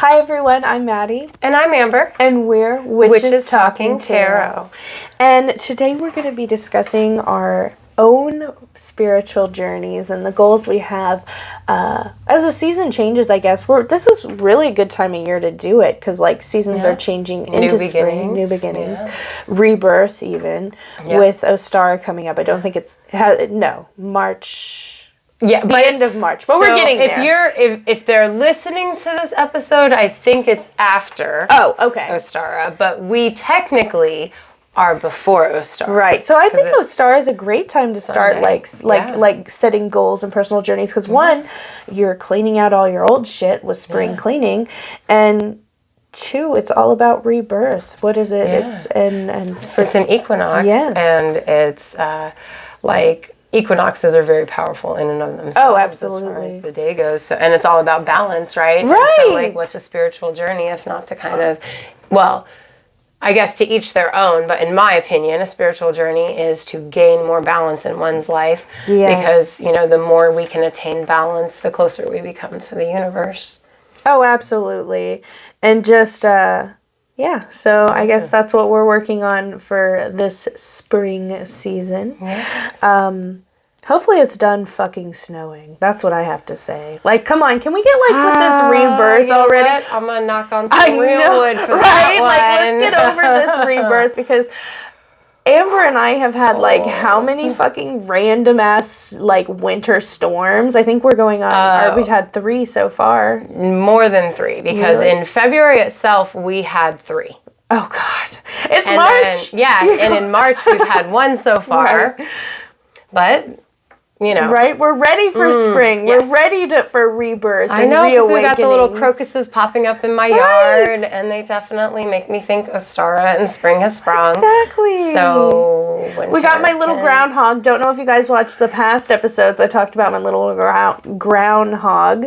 Hi everyone, I'm Maddie. And I'm Amber. And we're Witches Talking Tarot. And today we're going to be discussing our own spiritual journeys and the goals we have as the season changes, I guess. This is really a good time of year to do it because seasons are changing into spring, new beginnings, rebirth even, with Ostara coming up. I don't think March. Yeah, the end of March, but we're getting there. If they're listening to this episode, I think it's after. Oh, okay. Ostara, but we technically are before Ostara. Right. So I think Ostara is a great time to start setting goals and personal journeys because one, you're cleaning out all your old shit with spring cleaning, and two, it's all about rebirth. What is it? Yeah. It's an equinox, and it's equinoxes are very powerful in and of themselves. Oh, absolutely. As far as the day goes. So, and it's all about balance, right? Right. And so, what's a spiritual journey if not to kind of, I guess to each their own, but in my opinion, a spiritual journey is to gain more balance in one's life. Yes. Because, the more we can attain balance, the closer we become to the universe. Oh, absolutely. And just, so I guess that's what we're working on for this spring season. Yes. Hopefully it's done fucking snowing. That's what I have to say. Come on, can we get with this rebirth already? What? I'm gonna knock on some real wood for that one. Let's get over this rebirth because Amber and I have had how many fucking random ass winter storms? I think we're going on. We've had 3 so far. More than 3 because in February itself we had 3. Oh God, it's March. And in March we've had 1 so far. Right. But right? We're ready for spring. Yes. We're ready for rebirth. I know, because we got the little crocuses popping up in my yard, and they definitely make me think Ostara and spring has sprung. Exactly. So we got my little groundhog. Don't know if you guys watched the past episodes. I talked about my little groundhog,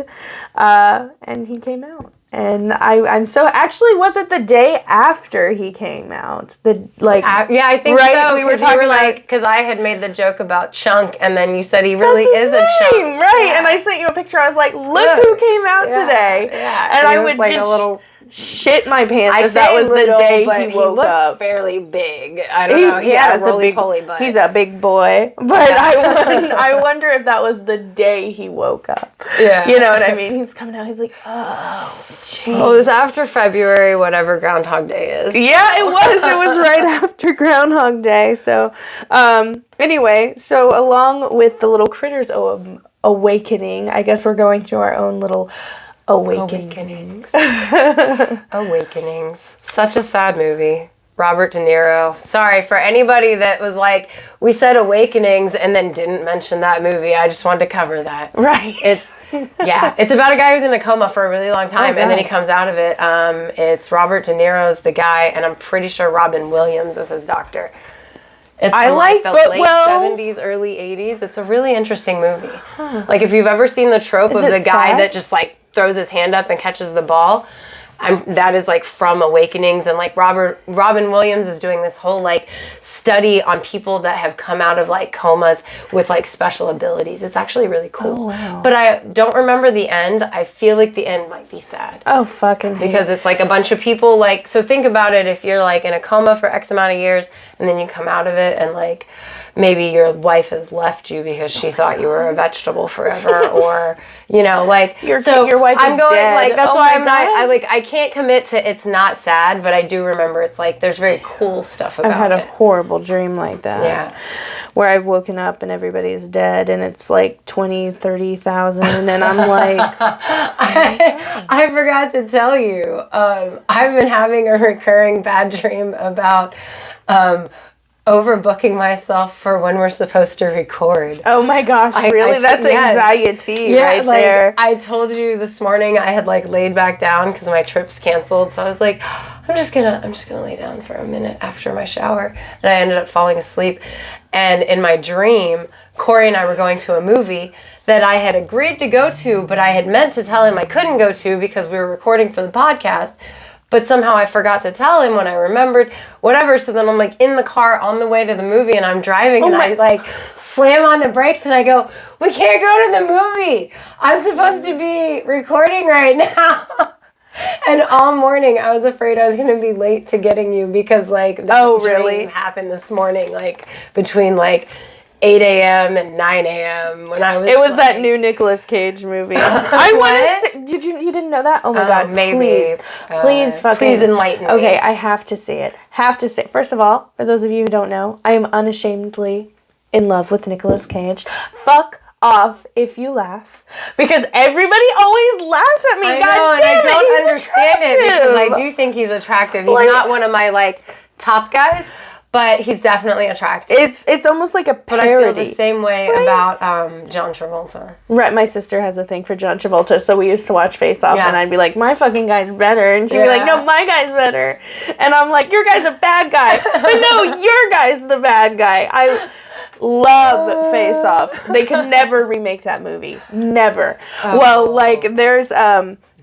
and he came out. And I'm so actually was it the day after he came out? I think so. We were talking because I had made the joke about Chunk, and then you said he really is a chunk, right? Yeah. And I sent you a picture. I was like, look who came out today. Yeah, and I would just shit my pants if that was the day he woke up. Fairly big. I don't know. He had a roly-poly butt. He's a big boy, but I wonder if that was the day he woke up. Yeah, you know what I mean. He's coming out. He's like, oh, jeez. Well, it was after February, whatever Groundhog Day is. Yeah, it was. It was right after Groundhog Day. So, anyway, along with the little critters awakening, I guess we're going through our own little awakenings. Awakenings. Such a sad movie. Robert De Niro. Sorry for anybody that was we said Awakenings and then didn't mention that movie. I just wanted to cover that. Right. It's about a guy who's in a coma for a really long time and then he comes out of it. It's Robert De Niro's the guy, and I'm pretty sure Robin Williams is his doctor. It's from late 70s, early 80s. It's a really interesting movie. Huh. If you've ever seen the trope of the guy that just throws his hand up and catches the ball, that is from Awakenings, and Robin Williams is doing this whole study on people that have come out of comas with special abilities. It's actually really cool. Oh, wow. But I don't remember the end. I feel like the end might be sad. Oh, fucking because it's a bunch of people so think about it. If you're in a coma for X amount of years and then you come out of it and maybe your wife has left you because she thought you were a vegetable forever, or your wife is dead. That's why I'm not. I can't commit to it's not sad, but I do remember it's there's very cool stuff about it. I've had a horrible dream like that. Yeah, where I've woken up and everybody's dead, and it's 20,000, and I'm I forgot to tell you. I've been having a recurring bad dream about overbooking myself for when we're supposed to record. Oh my gosh, really? That's anxiety right there. I told you this morning I had laid back down because my trip's canceled, so I was I'm just gonna lay down for a minute after my shower, and I ended up falling asleep. And in my dream, Corey and I were going to a movie that I had agreed to go to, but I had meant to tell him I couldn't go to because we were recording for the podcast. But somehow I forgot to tell him when I remembered, whatever. So then I'm in the car on the way to the movie, and I'm driving, and I slam on the brakes and I go, we can't go to the movie. I'm supposed to be recording right now. And all morning I was afraid I was going to be late to getting you because like that dream happened this morning, like between like 8 a.m. and 9 a.m. when I was. It was like, that new Nicolas Cage movie. I want to. Did you didn't know that? Oh my God! Maybe. Please enlighten me. Okay, I have to see it. First of all, for those of you who don't know, I am unashamedly in love with Nicolas Cage. Fuck off if you laugh, because everybody always laughs at me. I God know, damn and I don't understand attractive. it because I do think he's attractive. He's not one of my like top guys. But he's definitely attractive. It's almost like a parody. But I feel the same way about John Travolta. Right, my sister has a thing for John Travolta, so we used to watch Face Off, and I'd be like, my fucking guy's better. And she'd be like, no, my guy's better. And I'm like, your guy's a bad guy. But no, your guy's the bad guy. I love Face Off. They could never remake that movie. Never. Oh. Well, like, there's...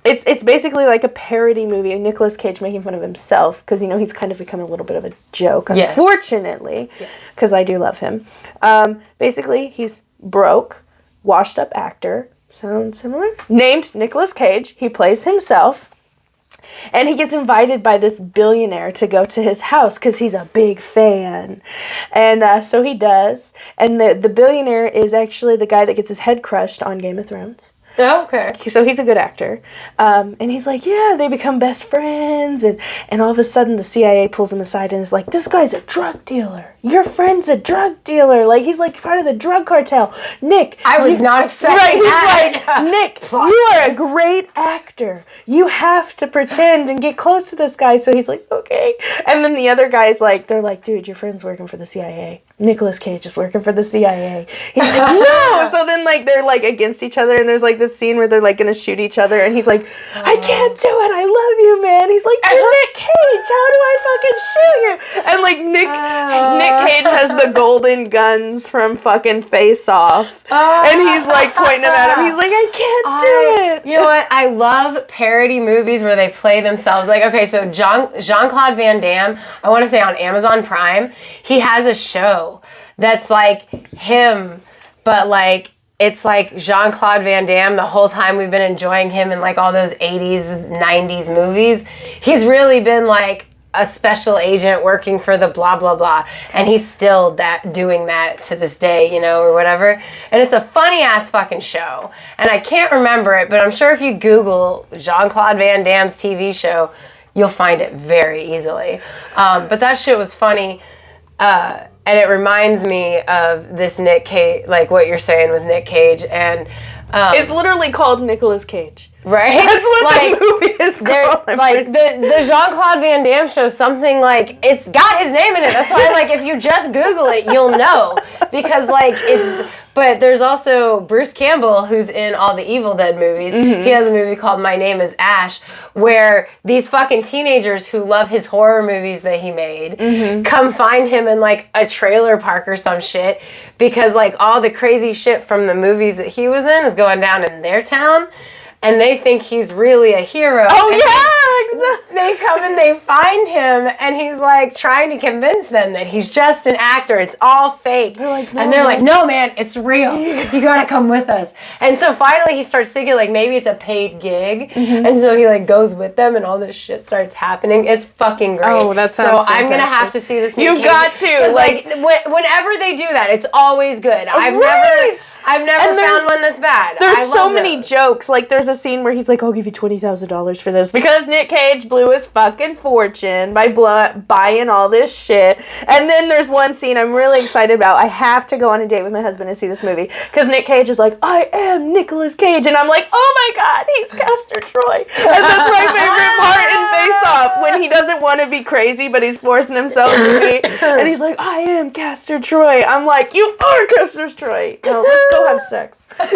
It's basically like a parody movie of Nicolas Cage making fun of himself because, you know, he's kind of become a little bit of a joke, unfortunately, because I do love him. Basically, he's broke, washed-up actor, sounds similar, named Nicolas Cage. He plays himself, and he gets invited by this billionaire to go to his house because he's a big fan. And so he does, and the billionaire is actually the guy that gets his head crushed on Game of Thrones. Oh, okay. So he's a good actor. And he's like, yeah, they become best friends. And all of a sudden the CIA pulls him aside and is like, this guy's a drug dealer. Your friend's a drug dealer. Like, he's like part of the drug cartel. Nick. I was not expecting that. He's like, Nick, you are a great actor. You have to pretend and get close to this guy. So he's like, okay. And then the other guy's like, they're like, dude, your friend's working for the CIA. Nicolas Cage is working for the CIA. He's like, no. So then, like, they're, like, against each other, and there's, like, this scene where they're, like, going to shoot each other, and he's like, I can't do it. I love you, man. He's like, you're Nick Cage. How do I fucking shoot you? And, like, Nick Cage has the golden guns from fucking Face Off. And he's, like, pointing them at him. He's like, I can't do it. You know what? I love parody movies where they play themselves. Like, okay, so Jean-Claude Van Damme, I want to say on Amazon Prime, he has a show that's like him, but like it's like Jean-Claude Van Damme the whole time we've been enjoying him in like all those 80s, 90s movies. He's really been like a special agent working for the blah, blah, blah. And he's still doing that to this day, you know, or whatever. And it's a funny ass fucking show. And I can't remember it, but I'm sure if you Google Jean-Claude Van Damme's TV show, you'll find it very easily. But that shit was funny. And it reminds me of this Nick Cage, like what you're saying with Nick Cage. And it's literally called Nicolas Cage. Right? That's what like, the movie is called. Like, the Jean-Claude Van Damme show, something like, it's got his name in it. That's why, like, if you just Google it, you'll know. Because, like, but there's also Bruce Campbell, who's in all the Evil Dead movies. Mm-hmm. He has a movie called My Name is Ash, where these fucking teenagers who love his horror movies that he made come find him in, like, a trailer park or some shit. Because, like, all the crazy shit from the movies that he was in is going down in their town. And they think he's really a hero. Oh, yeah, exactly. They come and they find him, and he's, like, trying to convince them that he's just an actor. It's all fake. They're like, no, and they're like, no, man, it's real. You gotta come with us. And so finally he starts thinking, like, maybe it's a paid gig. Mm-hmm. And so he, like, goes with them, and all this shit starts happening. It's fucking great. Oh, that sounds fantastic. I'm gonna have to see this. You got to. Like, whenever they do that, it's always good. I've never found one that's bad. There's so many jokes. Like, there's a scene where he's like, I'll give you $20,000 for this because Nick Cage blew his fucking fortune by buying all this shit. And then there's one scene I'm really excited about. I have to go on a date with my husband and see this movie because Nick Cage is like, I am Nicolas Cage, and I'm like, oh my God, he's Castor Troy. And that's my favorite part in Face Off, when he doesn't want to be crazy but he's forcing himself to be, and he's like, I am Castor Troy. I'm like, you are Castor Troy. No, let's go have sex. See,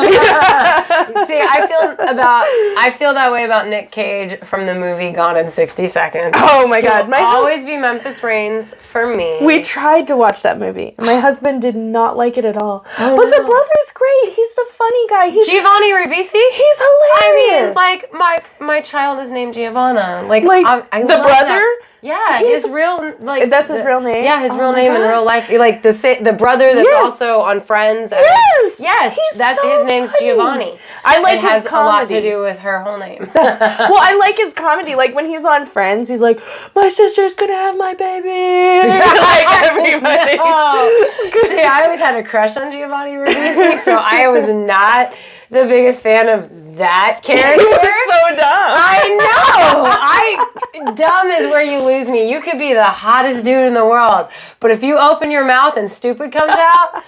I feel that way about Nick Cage from the movie Gone in 60 Seconds. Oh my God. He'll always be Memphis Reigns for me. We tried to watch that movie. My husband did not like it at all. Oh, but the brother's great. He's the funny guy. Giovanni Ribisi? He's hilarious. I mean, like, my child is named Giovanna. Like I the love brother? That. Yeah, his real that's his real name. Yeah, his real name in real life. Like the brother that's also on Friends. Yes, his name's Giovanni. I like his has comedy. A lot to do with her whole name. Well, I like his comedy. Like when he's on Friends, he's like, "My sister's gonna have my baby." Like everybody. See, I always had a crush on Giovanni Ribisi, so I was not the biggest fan of that character. He was so dumb. I know. Dumb is where you lose me. You could be the hottest dude in the world, but if you open your mouth and stupid comes out,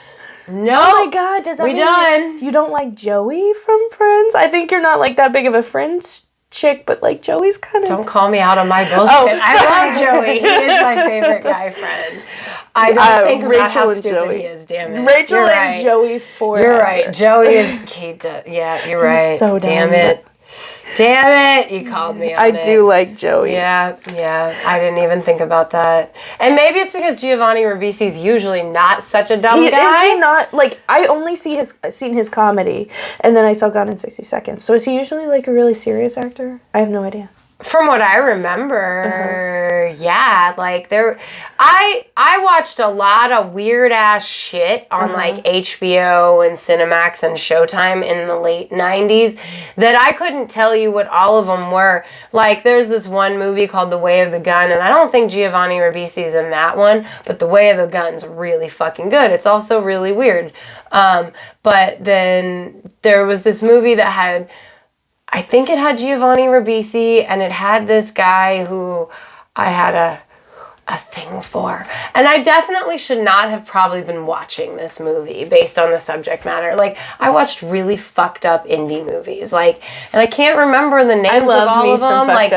no. Oh my God, does that mean you don't like Joey from Friends? I think you're not like that big of a Friends chick, but like Joey's kind of... Don't call me out on my bullshit. I love Joey. He is my favorite guy friend. I don't think about how stupid he is, damn it. Rachel and Joey forever. You're right. Joey is... Yeah, you're right. He's so dumb. Damn it. Damn it. You called me on it. I do like Joey. Yeah. I didn't even think about that. And maybe it's because Giovanni Ribisi's usually not such a dumb guy. Is he not? Like, I only seen his comedy, and then I saw Gone in 60 Seconds. So is he usually like a really serious actor? I have no idea. From what I remember, yeah, like I watched a lot of weird ass shit on like HBO and Cinemax and Showtime in the late 90s that I couldn't tell you what all of them were. Like there's this one movie called The Way of the Gun, and I don't think Giovanni Ribisi's in that one, but The Way of the Gun's really fucking good. It's also really weird. But then there was this movie that had... I think it had Giovanni Ribisi, and it had this guy who I had a thing for. And I definitely should not have probably been watching this movie based on the subject matter. Like, I watched really fucked up indie movies. Like, and I can't remember the names of all of them. Like,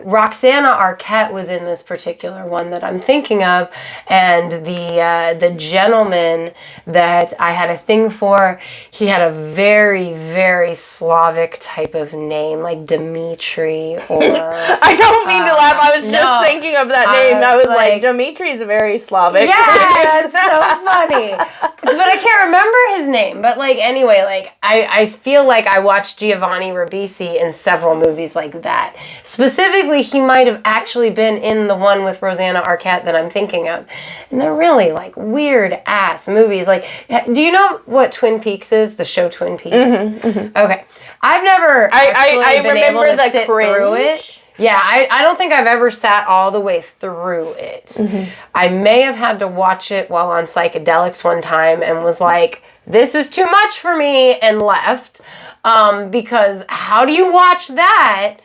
Roxana Arquette was in this particular one that I'm thinking of. And the gentleman that I had a thing for, he had a very, very Slavic type of name, like Dimitri or... I don't mean to laugh. I was just thinking of that name. I was like, Dimitri's very Slavic. Yeah, that's so funny. But I can't remember his name. But like, anyway, like I feel like I watched Giovanni Ribisi in several movies like that. Specifically, he might have actually been in the one with Rosanna Arquette that I'm thinking of. And they're really like weird ass movies. Like, do you know what Twin Peaks is? The show Twin Peaks? Okay. I've never actually been able to sit through it. Yeah, I don't think I've ever sat all the way through it. I may have had to watch it while on psychedelics one time and was like, this is too much for me, and left. Because how do you watch that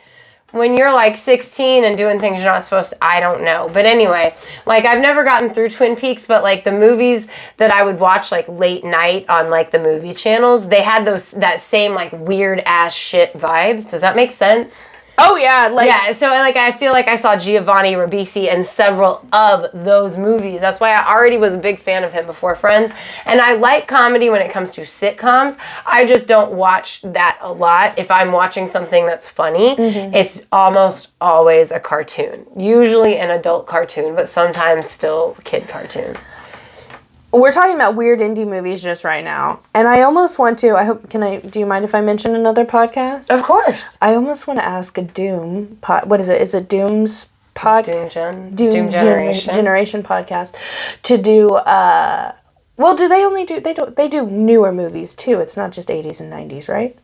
when you're like 16 and doing things you're not supposed to? I don't know. But anyway, like I've never gotten through Twin Peaks, but like the movies that I would watch like late night on like the movie channels, they had that same like weird ass shit vibes. Does that make sense? Oh, yeah. So, like, I feel like I saw Giovanni Ribisi in several of those movies. That's why I already was a big fan of him before Friends. And I like comedy when it comes to sitcoms. I just don't watch that a lot. If I'm watching something that's funny, it's almost always a cartoon. Usually an adult cartoon, but sometimes still kid cartoon. We're talking about weird indie movies just right now. And I almost want to, do you mind if I mention another podcast? Of course. I almost want to ask a Doom, what is it? Is it Doom's podcast? Doom Generation podcast to do, well, do they only do, they do newer movies too. It's not just 80s and 90s, right?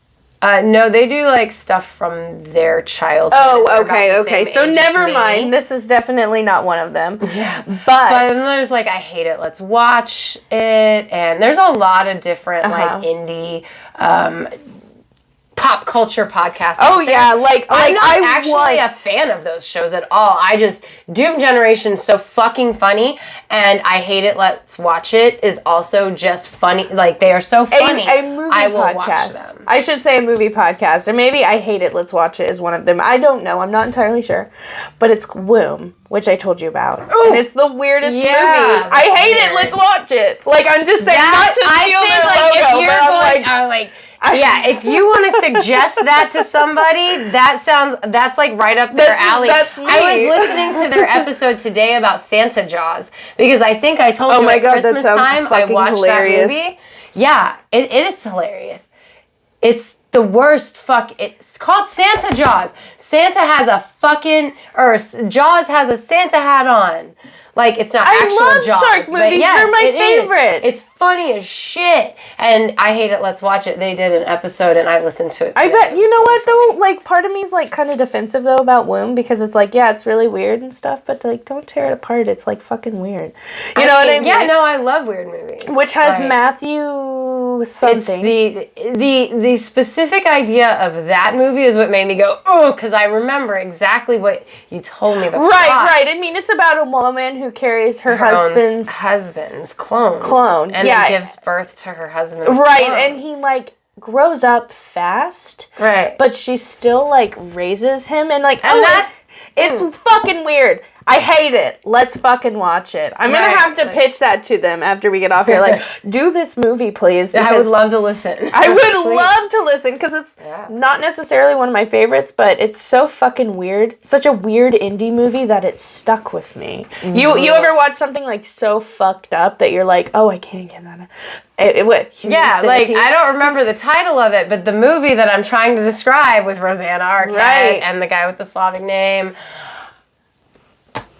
No, they do like stuff from their childhood. Oh, okay. So never mind. This is definitely not one of them. Yeah. But then there's like I Hate It, Let's Watch It, and there's a lot of different like indie pop culture podcasts. Oh yeah, I'm not actually a fan of those shows at all. Doom Generation's so fucking funny, and I Hate It, Let's Watch It is also just funny. Like they are so funny. A movie I will podcast. Watch them. I should say a movie podcast, or maybe I Hate It, Let's Watch It is one of them. I don't know. I'm not entirely sure, but it's Womb, which I told you about, and it's the weirdest movie. I hate it. Let's watch it. Like I'm just saying, not to steal their logo, but I'm like. Yeah, if you want to suggest that to somebody, that's like right up their alley. That's me. I was listening to their episode today about Santa Jaws because I think I told you at Christmas time I watched that movie. Yeah, it is hilarious. It's the worst it's called Santa Jaws. Jaws has a Santa hat on. Like, it's not actual Jaws. I love shark movies. Yes, they're my favorite. It's funny as shit. And I Hate It, Let's Watch It. They did an episode, and I listened to it today. I bet, you know what, though? Like, part of me is, like, kind of defensive, though, about Womb, because it's like, yeah, it's really weird and stuff, but, like, don't tear it apart. It's, like, fucking weird. You know what I mean? Yeah, no, I love weird movies. Which has Matthew something. It's the specific idea of that movie is what made me go, oh, because I remember exactly what you told me. Right. I mean, it's about a woman who carries her husband's clone. And then gives birth to her husband's clone. And he, like, grows up fast. Right. But she still, like, raises him. And, like, it's fucking weird. I hate it. Let's fucking watch it. I'm going to have to pitch that to them after we get off here. Like, do this movie, please. I would love to listen. I would love to listen because it's not necessarily one of my favorites, but it's so fucking weird. Such a weird indie movie that it stuck with me. Mm-hmm. You ever watch something, like, so fucked up that you're like, oh, I can't get that. Like, I don't remember the title of it, but the movie that I'm trying to describe with Rosanna Arquette and the guy with the Slavic name...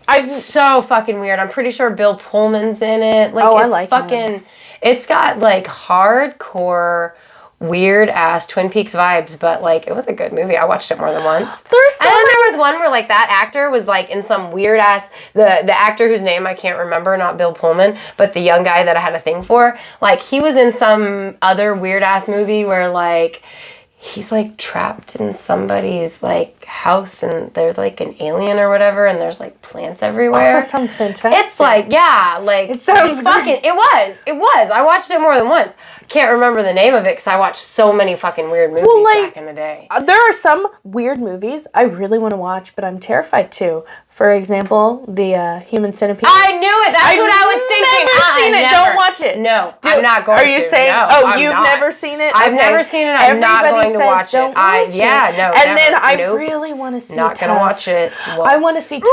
It's so fucking weird. I'm pretty sure Bill Pullman's in it. Like, I like him. It's got, like, hardcore, weird-ass Twin Peaks vibes, but, like, it was a good movie. I watched it more than once. And then there was one where, like, that actor was, like, in some weird-ass... The actor whose name I can't remember, not Bill Pullman, but the young guy that I had a thing for, like, he was in some other weird-ass movie where, like... He's, like, trapped in somebody's, like, house, and they're, like, an alien or whatever, and there's, like, plants everywhere. Oh, that sounds fantastic. It's, like, it sounds fucking... It was. I watched it more than once. Can't remember the name of it, because I watched so many fucking weird movies back in the day. There are some weird movies I really want to watch, but I'm terrified to. For example, the Human Centipede. I knew it. That's what I was thinking. I've never seen it. Don't watch it. No, I'm not going to. Are you saying? No, oh, you've never seen it? I've never seen it. I'm not going to watch it. No. And then I really want to see. Not going to watch it. I want to see Tusk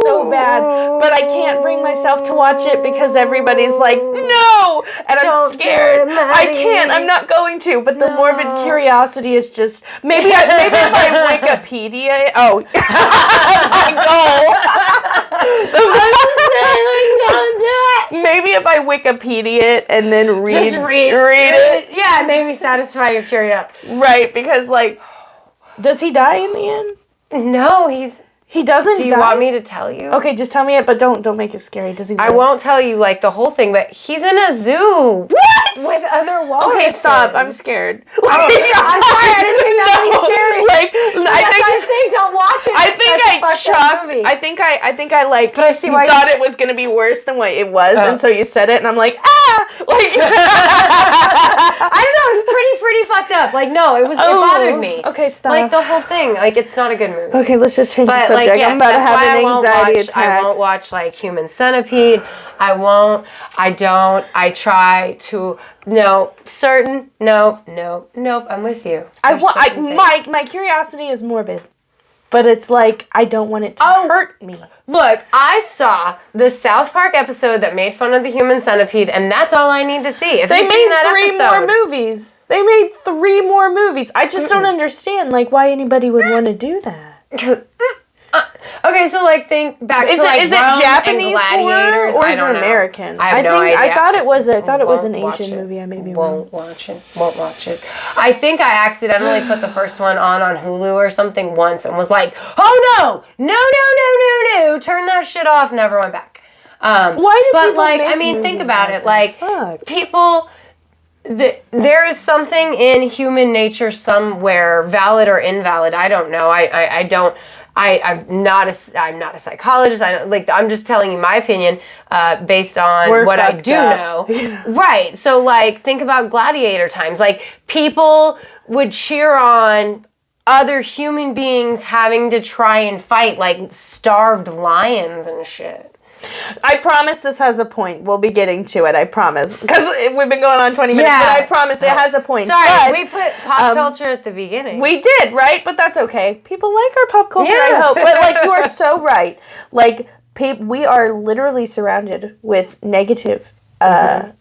so bad, but I can't bring myself to watch it because everybody's like, no, and I'm scared. I can't. I'm not going to. But the morbid curiosity is just maybe if I Wikipedia. Oh, my goal. Don't do it. Maybe if I Wikipedia it and then read it. Yeah, maybe satisfy your curiosity. Right, because, like, does he die in the end? No, he doesn't die. Do you want me to tell you? Okay, just tell me it, but don't make it scary. Does he die? I won't tell you, like, the whole thing, but he's in a zoo. What? With other walruses. Okay, stop. I'm scared. Oh, I'm sorry. I didn't think that would be scary. I'm saying don't watch it. I think I like but I see why thought it was going to be worse than what it was, and so you said it, and I'm like, like... I don't know. It was pretty fucked up. Like, no, it bothered me. Okay, stop. Like, the whole thing. Like, it's not a good movie. Okay, let's just change the subject. Like, yes, I'm about to have an anxiety attack. I won't watch, like, Human Centipede. I try to... Nope. I'm with you. My curiosity is morbid. But it's like, I don't want it to hurt me. Look, I saw the South Park episode that made fun of the Human Centipede, and that's all I need to see. If you've seen that episode... They made 3 more movies. I just don't understand, like, why anybody would want to do that. Okay, so, like, think back to, like, is Rome it Japanese and Gladiators. Or is it American? I have no idea. I thought it was an Asian movie. I maybe won't watch it. I think I accidentally put the first one on Hulu or something once and was like, oh no, turn that shit off. Never went back. Why do people make movies think about it. Like, fuck? People... there is something in human nature somewhere, valid or invalid. I don't know. I'm not a psychologist. I'm just telling you my opinion based on what I do know. Right. So, like, think about gladiator times. Like, people would cheer on other human beings having to try and fight, like, starved lions and shit. I promise this has a point. We'll be getting to it, I promise. Because we've been going on 20 minutes, but I promise it has a point. Sorry, we put pop culture at the beginning. We did, right? But that's okay. People like our pop culture, I hope. But, like, you are so right. Like, we are literally surrounded with negative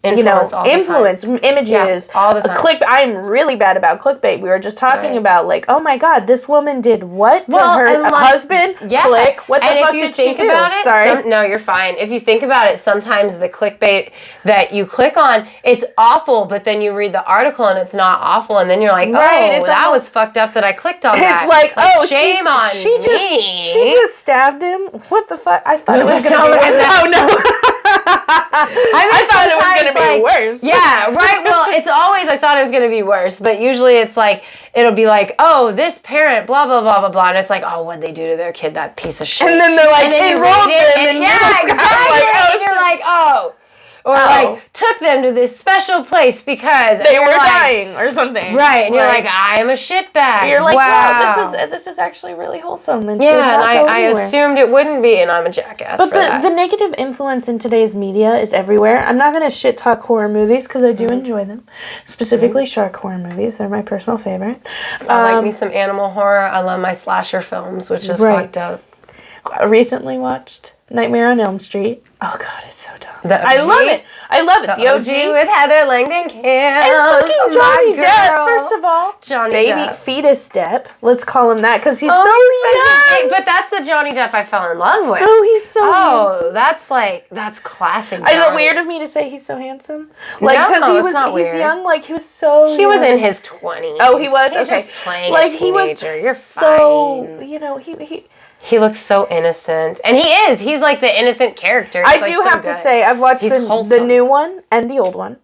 influence, images, all the time. I'm really bad about clickbait. We were just talking about like, oh my god, this woman did what to her husband? Yeah. Click. What the fuck did she do? Sorry. No, you're fine. If you think about it, sometimes the clickbait that you click on, it's awful, but then you read the article and it's not awful, and then you're like, that was fucked up that I clicked on that. It's like, shame on me. She just stabbed him. What the fuck? I thought it was going to be Oh, no. I thought it was going to be worse. Yeah, right. Well, it's always, I thought it was going to be worse, but usually it's like, it'll be like, oh, this parent, blah, blah, blah, blah, blah. And it's like, oh, what'd they do to their kid? That piece of shit. And then they're like, they rolled them. And exactly. You're like, oh. Or like, took them to this special place because they were dying or something. Right. And you're like, I am a shitbag. You're like, wow, this is actually really wholesome. And I assumed it wouldn't be, and I'm a jackass for that. But the negative influence in today's media is everywhere. I'm not going to shit talk horror movies because I do enjoy them. Specifically shark horror movies. They're my personal favorite. I like me some animal horror. I love my slasher films, which is fucked up. I recently watched Nightmare on Elm Street. Oh god, it's so dumb. I love it. The OG with Heather Langdon Kim and fucking Johnny Depp. First of all, baby fetus Depp. Let's call him that because he's so young. But that's the Johnny Depp I fell in love with. Oh, he's so handsome. That's classic. Is it weird of me to say he's so handsome? Like because he's young. Like he was so. He was in his 20s. Oh, he was. He's just playing a teenager. You're so fine. He looks so innocent. And he is. He's like the innocent character. I do have to say, I've watched the new one and the old one.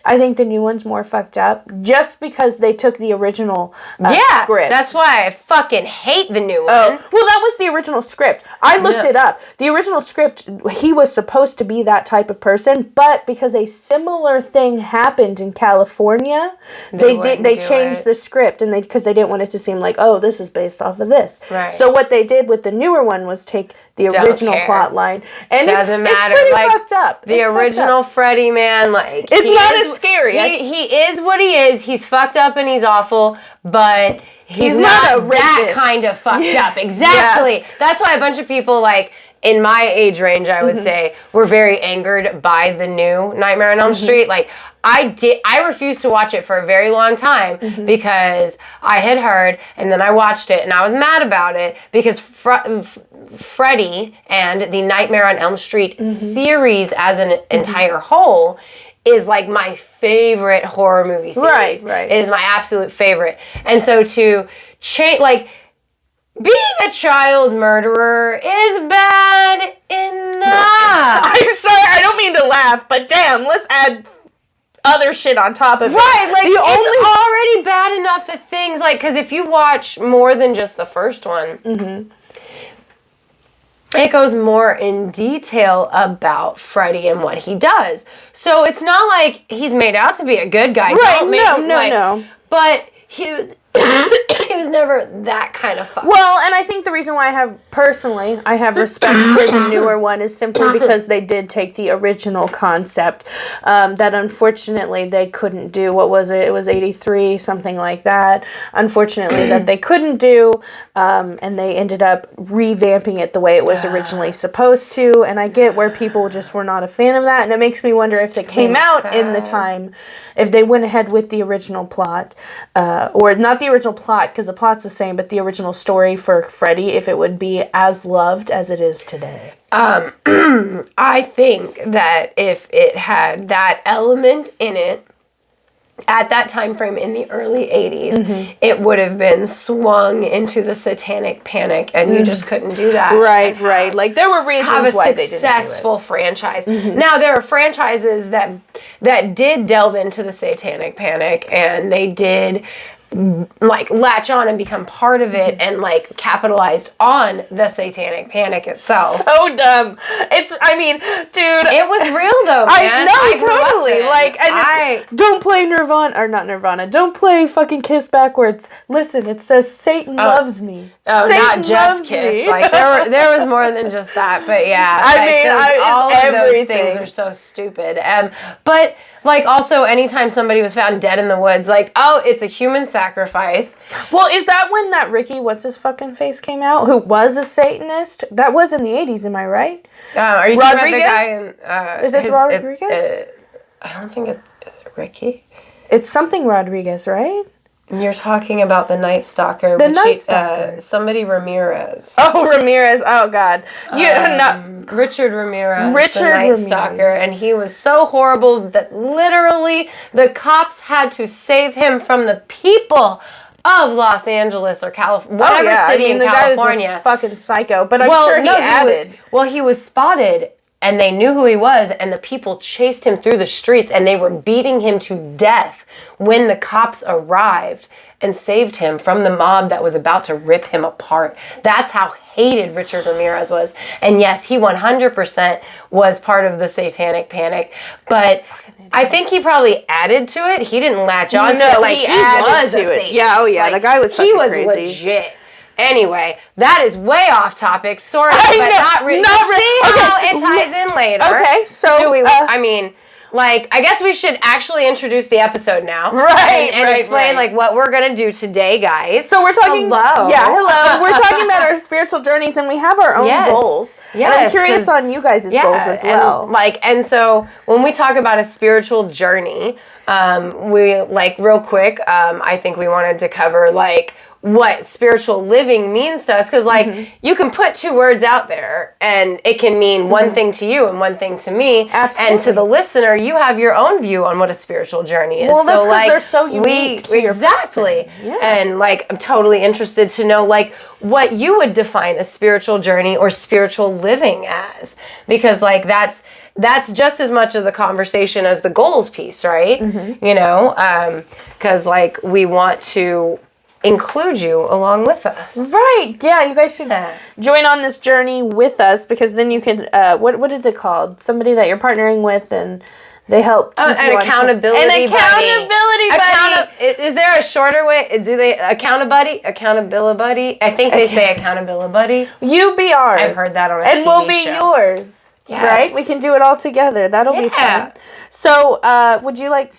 I think the new one's more fucked up just because they took the original script. That's why I fucking hate the new one. Oh, well, that was the original script. I looked it up. The original script, he was supposed to be that type of person, but because a similar thing happened in California, they changed the script and because they didn't want it to seem like, oh, this is based off of this. Right. So what they did with the newer one was take the original plot line, and doesn't matter. It's pretty fucked up. The original Freddy man, like it's not as scary. He is what he is. He's fucked up and he's awful, but he's not that kind of fucked up. Exactly. Yes. That's why a bunch of people like in my age range, I would say, were very angered by the new Nightmare on Elm Street. Like I refused to watch it for a very long time because I had heard, and then I watched it, and I was mad about it because Freddy and the Nightmare on Elm Street series as an entire whole is like my favorite horror movie series. Right. It is my absolute favorite. And so to change, like, being a child murderer is bad enough. I'm sorry, I don't mean to laugh, but damn, let's add other shit on top of it. Right, like, it's already bad enough that things, like, because if you watch more than just the first one, it goes more in detail about Freddy and what he does. So it's not like he's made out to be a good guy. Right, no. But he was never that kind of fuck. Well, and I think the reason why I have respect for the newer one is simply because they did take the original concept that unfortunately they couldn't do. What was it? It was 83, something like that. Unfortunately, that they couldn't do, and they ended up revamping it the way it was originally supposed to. And I get where people just were not a fan of that, and it makes me wonder if they came out in the time, if they went ahead with the original plot, or not the original plot, because the plot's the same, but the original story for Freddy, if it would be as loved as it is today. I think that if it had that element in it, at that time frame in the early 80s, it would have been swung into the satanic panic, and you just couldn't do that. Right. Like, there were reasons why they didn't do it. Have a successful franchise. Now, there are franchises that did delve into the satanic panic, and they did like latch on and become part of it and like capitalized on the satanic panic itself. So dumb. Dude, it was real though, man. I know, totally. Like, and don't play Nirvana, or not Nirvana. Don't play fucking Kiss backwards. Listen, it says Satan loves me. Oh, Satan not just Kiss. Like there was more than just that. But yeah, all of those things are so stupid. But like also, anytime somebody was found dead in the woods, like, oh, it's a human sacrifice. Well, is that when that Ricky what's-his-fucking-face came out, who was a Satanist? That was in the 80s, am I right? Are you talking about the guy in... is it Rodriguez? I don't think is it Ricky? It's something Rodriguez, right? You're talking about the Night Stalker. The Night Stalker. Somebody Ramirez. Oh, Ramirez. Oh, God. Richard Ramirez. Richard the Night Ramirez. Stalker. And he was so horrible that literally the cops had to save him from the people of Los Angeles or California. Whatever city in California. The guy is a fucking psycho. But I'm sure he added. He was spotted. And they knew who he was, and the people chased him through the streets, and they were beating him to death when the cops arrived and saved him from the mob that was about to rip him apart. That's how hated Richard Ramirez was. And yes, he 100% was part of the Satanic Panic, but I think he probably added to it. He didn't latch on to it. Like, he was a Satanist. Yeah, oh yeah, the guy was fucking crazy. He was legit. Anyway, that is way off topic, sort of, but not really. See how it ties in later. Okay, so I guess we should actually introduce the episode now, and explain like what we're gonna do today, guys. So we're talking. Hello. Yeah, hello. We're talking about our spiritual journeys, and we have our own goals. Yes, and I'm curious on you guys' goals as well. And so when we talk about a spiritual journey, we real quick. I think we wanted to cover what spiritual living means to us, because you can put two words out there and it can mean one thing to you and one thing to me. Absolutely. And to the listener, you have your own view on what a spiritual journey is. Well, that's because they're so unique to your person. Yeah. And I'm totally interested to know what you would define a spiritual journey or spiritual living as, because that's just as much of the conversation as the goals piece, right? Because we want to include you along with us. Right. Yeah, you guys should join on this journey with us, because then you can, what is it called? Somebody that you're partnering with and they help keep an accountability buddy. An accountability buddy. Is there a shorter way? Do they, accountability buddy? I think they say accountability buddy. You be ours. I've heard that on a TV show. And we'll be yours. Yes. Right? We can do it all together. That'll be fun. So, would you like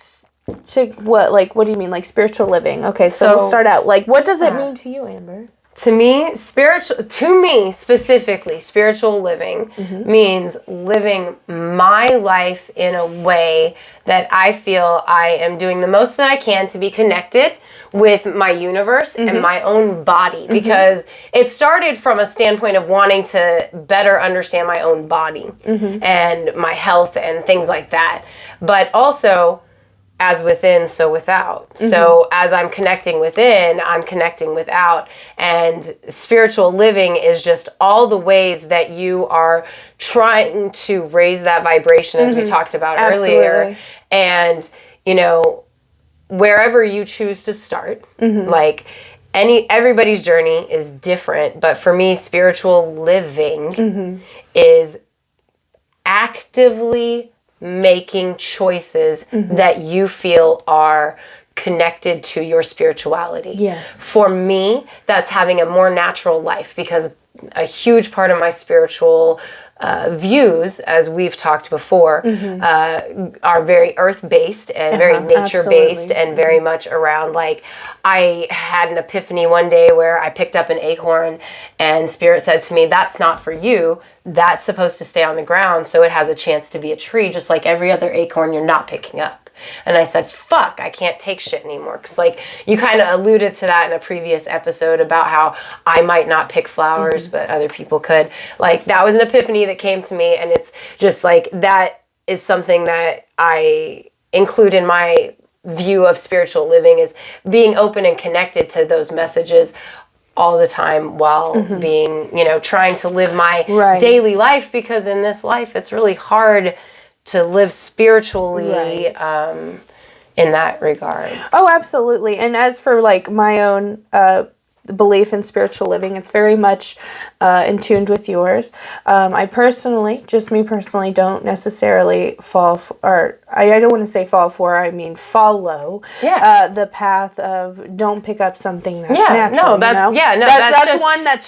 to what do you mean, spiritual living? Okay, so we'll start out. What does it mean to you, Amber? To me specifically, spiritual living means living my life in a way that I feel I am doing the most that I can to be connected with my universe and my own body, because it started from a standpoint of wanting to better understand my own body and my health and things like that, but also as within, so without. So as I'm connecting within, I'm connecting without. And spiritual living is just all the ways that you are trying to raise that vibration, as we talked about earlier. And, wherever you choose to start, everybody's journey is different. But for me, spiritual living is actively making choices that you feel are connected to your spirituality. Yes. For me, that's having a more natural life, because a huge part of my spiritual views, as we've talked before, are very earth-based and very nature-based, and very much around, I had an epiphany one day where I picked up an acorn and Spirit said to me, that's not for you. That's supposed to stay on the ground so it has a chance to be a tree, just like every other acorn you're not picking up. And I said, fuck, I can't take shit anymore. Because you kind of alluded to that in a previous episode about how I might not pick flowers, but other people could. That was an epiphany that came to me. And it's just that is something that I include in my view of spiritual living, is being open and connected to those messages all the time while being, trying to live my daily life, because in this life, it's really hard to live spiritually in that regard. Oh, absolutely. And as for my own belief in spiritual living, it's very much in tune with yours. I personally, don't necessarily I don't want to say fall for, I mean follow the path of don't pick up something that's natural.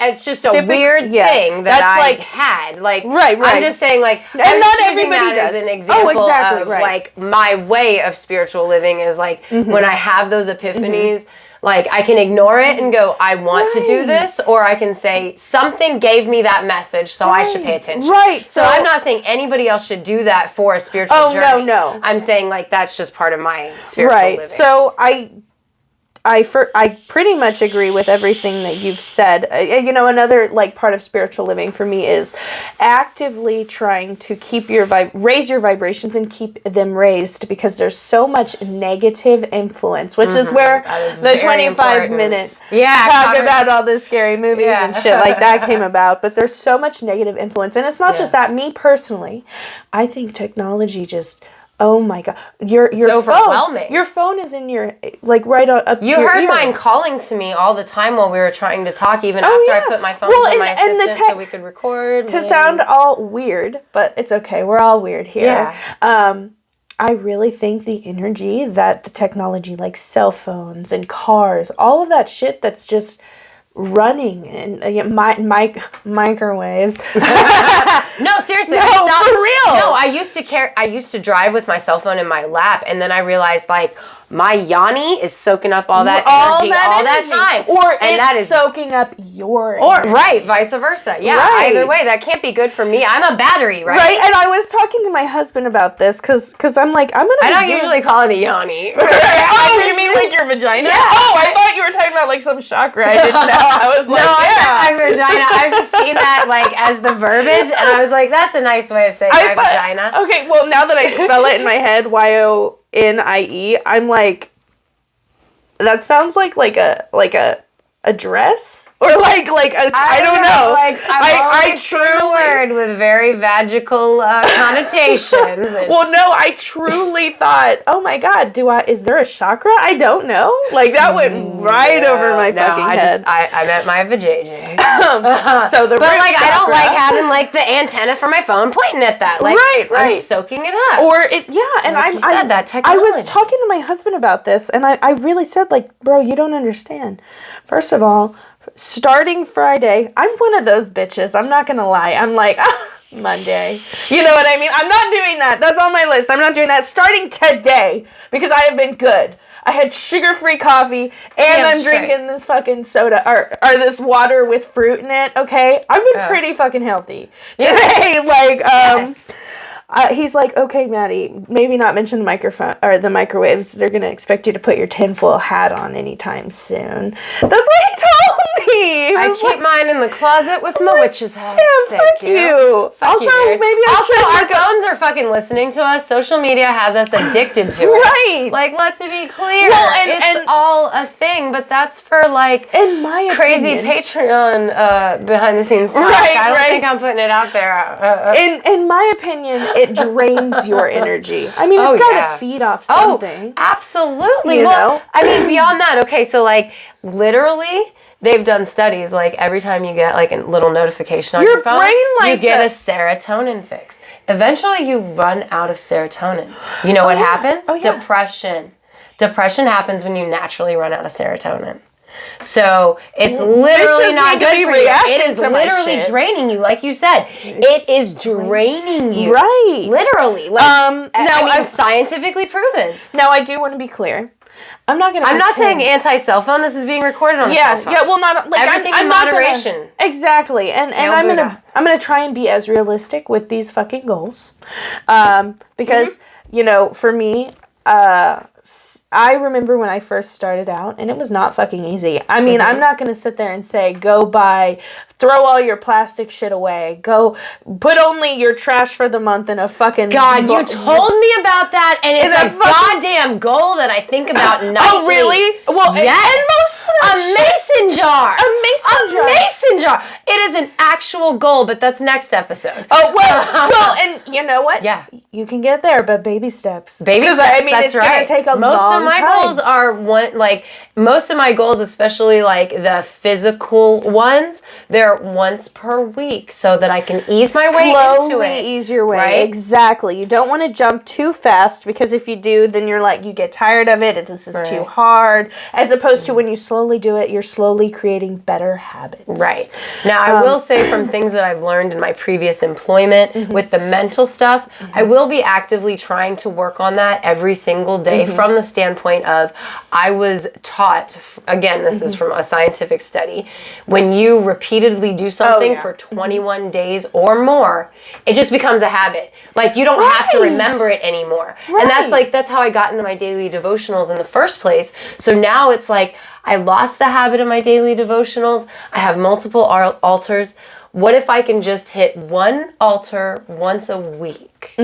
It's just a weird thing that I had. I'm just saying, and not everybody does. As an example of my way of spiritual living is when I have those epiphanies. Like, I can ignore it and go, I want to do this, or I can say, something gave me that message, so I should pay attention. Right. So I'm not saying anybody else should do that for a spiritual journey. No. I'm saying, like, that's just part of my spiritual living. So I pretty much agree with everything that you've said. Another like part of spiritual living for me is actively trying to keep raise your vibrations and keep them raised, because there's so much negative influence, which is where the 25-minute talk about all the scary movies and shit like that came about. But there's so much negative influence, and it's not just that. Me personally, I think technology just... Oh my God! Your overwhelming. Your phone is in your right up. You to your heard ear. mine calling to me all the time while we were trying to talk, even after I put my phone on my assistant so we could record. To sound all weird, but it's okay. We're all weird here. Yeah. I really think the energy that the technology, like cell phones and cars, all of that shit that's just running and microwaves. No, seriously. No, for real. No, I used to drive with my cell phone in my lap, and then I realized, like, my yoni is soaking up all that energy all that time. Or it's soaking up your energy. Right, vice versa. Yeah, either way, that can't be good for me. I'm a battery, right? Right, and I was talking to my husband about this, because I'm like, I'm going to... I don't usually call it a yoni. Oh, you mean like your vagina? Yeah. Oh, I thought you were talking about like some chakra. I didn't know. I was like, my vagina. I've just seen that like as the verbiage, and I was like, that's a nice way of saying my vagina. Okay, well, now that I spell it in my head, YONIE, I'm like, that sounds like a dress? Or like I don't know. Like, I truly word with very vaginal connotations. Well, no, I truly thought, oh my God, is there a chakra? I don't know. Like, that went right over my fucking head. I meant my vajayjay. So the but like, chakra. I don't like having like the antenna for my phone pointing at that. Like, right. I'm soaking it up. Or and like you said, that technology. I was talking to my husband about this, and I really said, like, bro, you don't understand. First of all, starting Friday, I'm one of those bitches. I'm not going to lie. I'm like, Monday. You know what I mean? I'm not doing that. That's on my list. I'm not doing that starting today, because I have been good. I had sugar-free coffee, and I'm drinking this fucking soda, or this water with fruit in it, okay? I've been pretty fucking healthy today. Like, he's like, okay, Maddie, maybe not mention the microphone or the microwaves. They're going to expect you to put your tinfoil hat on anytime soon. That's what he told me. I keep mine in the closet with my witch's hat. Damn, fuck you. Fuck you, maybe our phones are fucking listening to us. Social media has us addicted to it. Right. Like, let's be clear. Well, it's all a thing, but that's for, like, in my crazy Patreon behind the scenes stuff. I don't think I'm putting it out there. In my opinion, it drains your energy. I mean, it's got to feed off something. Oh, absolutely. Well, I mean, beyond that, okay, so, like, literally, they've done studies, like, every time you get, like, a little notification on your phone, you get a serotonin fix. Eventually, you run out of serotonin. You know what happens? Depression. Depression happens when you naturally run out of serotonin. So it's literally not good for you. It is literally draining you, like you said. It is draining you, right? Literally, like scientifically proven. Now, I do want to be clear. I'm not saying anti-cell phone. This is being recorded on a cell phone. Yeah, well, not like everything in moderation. Exactly, and I'm gonna try and be as realistic with these fucking goals, because for me, I remember when I first started out, and it was not fucking easy. I mean, I'm not going to sit there and say, throw all your plastic shit away. Go put only your trash for the month in a fucking... God, you told me about that, and it's a goddamn goal that I think about nightly. Oh, really? Well, yes. A mason jar. A mason jar. It is an actual goal, but that's next episode. Oh, well, and you know what? Yeah. You can get there, but baby steps. Baby steps, I mean, it's going to take a long time. Most of my goals are most of my goals, especially like the physical ones, they're there once per week so that I can ease my way into it. Slowly ease your way. Right? Exactly. You don't want to jump too fast, because if you do, then you're like, you get tired of it. This is too hard. As opposed to when you slowly do it, you're slowly creating better habits. Right. Now, I will say, from things that I've learned in my previous employment with the mental stuff, I will be actively trying to work on that every single day from the standpoint of, I was taught, again, this is from a scientific study, when you repeatedly do something for 21 days or more, it just becomes a habit. Like, you don't have to remember it anymore. And that's how I got into my daily devotionals in the first place. So now it's like, I lost the habit of my daily devotionals. I have multiple altars. What if I can just hit one altar once a week,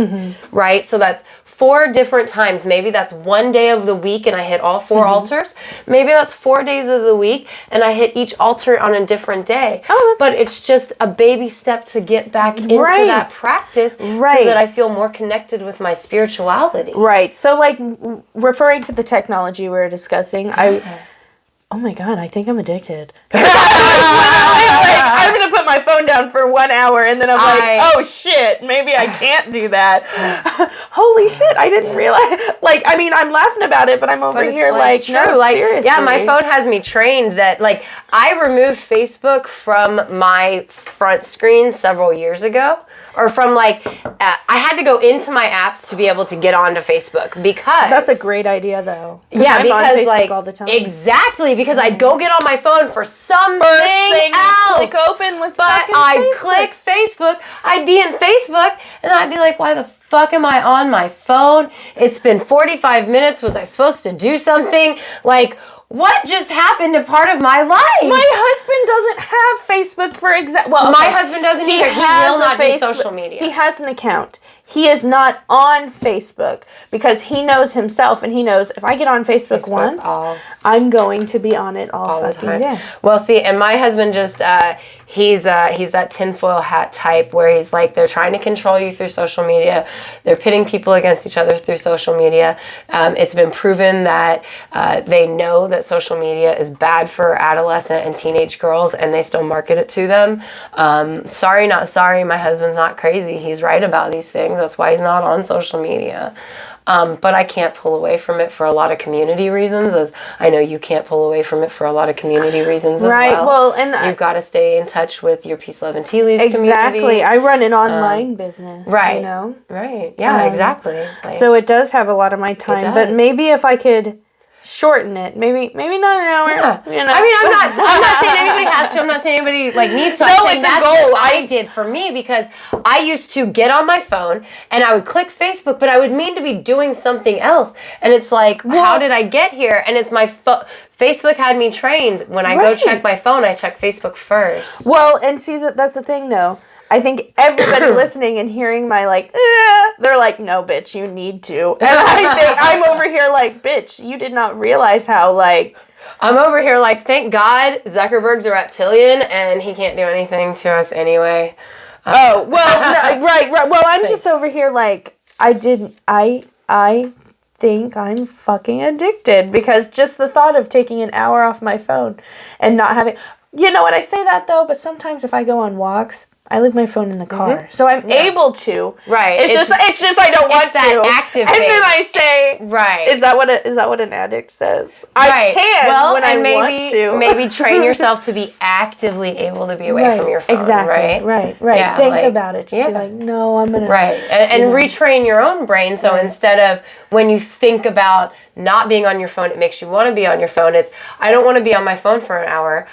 right? So that's 4 different times. Maybe that's one day of the week and I hit all 4 altars. Maybe that's 4 days of the week and I hit each altar on a different day. But it's just a baby step to get back into that practice so that I feel more connected with my spirituality. Right. So, like, referring to the technology we were discussing, oh my God, I think I'm addicted. I'm going to put my phone down for 1 hour and then I'm like, oh shit, maybe I can't do that. Holy shit, I didn't realize. Like, I mean, I'm laughing about it, but I'm over here like, no, like, seriously. Yeah, my phone has me trained that, like, I removed Facebook from my front screen several years ago. Or from, like, I had to go into my apps to be able to get onto Facebook, because... That's a great idea, though. Yeah, I'm on Facebook like, all the time. Exactly, because I'd go get on my phone for something else. Click open was but fucking I'd Facebook. click Facebook, I'd be in Facebook, and I'd be like, why the fuck am I on my phone? It's been 45 minutes. Was I supposed to do something? Like... What just happened to part of my life? My husband doesn't have Facebook for Well, my husband doesn't either. He will not do social media. He has an account. He is not on Facebook because he knows himself, and he knows if I get on Facebook once, I'm going to be on it all fucking day. Well, see, and my husband just, he's that tinfoil hat type where he's like, they're trying to control you through social media. They're pitting people against each other through social media. It's been proven that they know that social media is bad for adolescent and teenage girls, and they still market it to them. Sorry, not sorry. My husband's not crazy. He's right about these things. That's why he's not on social media. But I can't pull away from it for a lot of community reasons, as I know you can't pull away from it for a lot of community reasons as well. Right. Well, and you've got to stay in touch with your Peace, Love, and Tea Leaves community. Exactly. I run an online business. Right. You know? Right. Yeah, exactly. Like, so it does have a lot of my time, but maybe if I could shorten it, maybe not an hour. Yeah. You know? I mean, I'm not saying anybody has to. I'm not saying anybody like needs to. No, I'm saying it's a that's goal. what I did for me, because I used to get on my phone and I would click Facebook, but I would mean to be doing something else, and it's like, how did I get here? And it's my Facebook had me trained. When I go check my phone, I check Facebook first. Well, and see, that's the thing, though. I think everybody listening and hearing my, like, they're like, no, bitch, you need to. And I think I'm over here like, bitch, you did not realize how, like... I'm over here like, thank God Zuckerberg's a reptilian and he can't do anything to us anyway. Right. Well, I'm just over here like, I think I'm fucking addicted, because just the thought of taking an hour off my phone and not having... You know what, I say that, though, but sometimes if I go on walks... I leave my phone in the car, so I'm able to. Right. It's just I don't want to. That active and then I say, right. Is that what an addict says? Right. I can when I want to. Maybe train yourself to be actively able to be away from your phone. Exactly. Right. Yeah, think about it. Just be like, no, I'm gonna. Right. And retrain your own brain. So instead of when you think about not being on your phone, it makes you want to be on your phone. It's I don't want to be on my phone for an hour.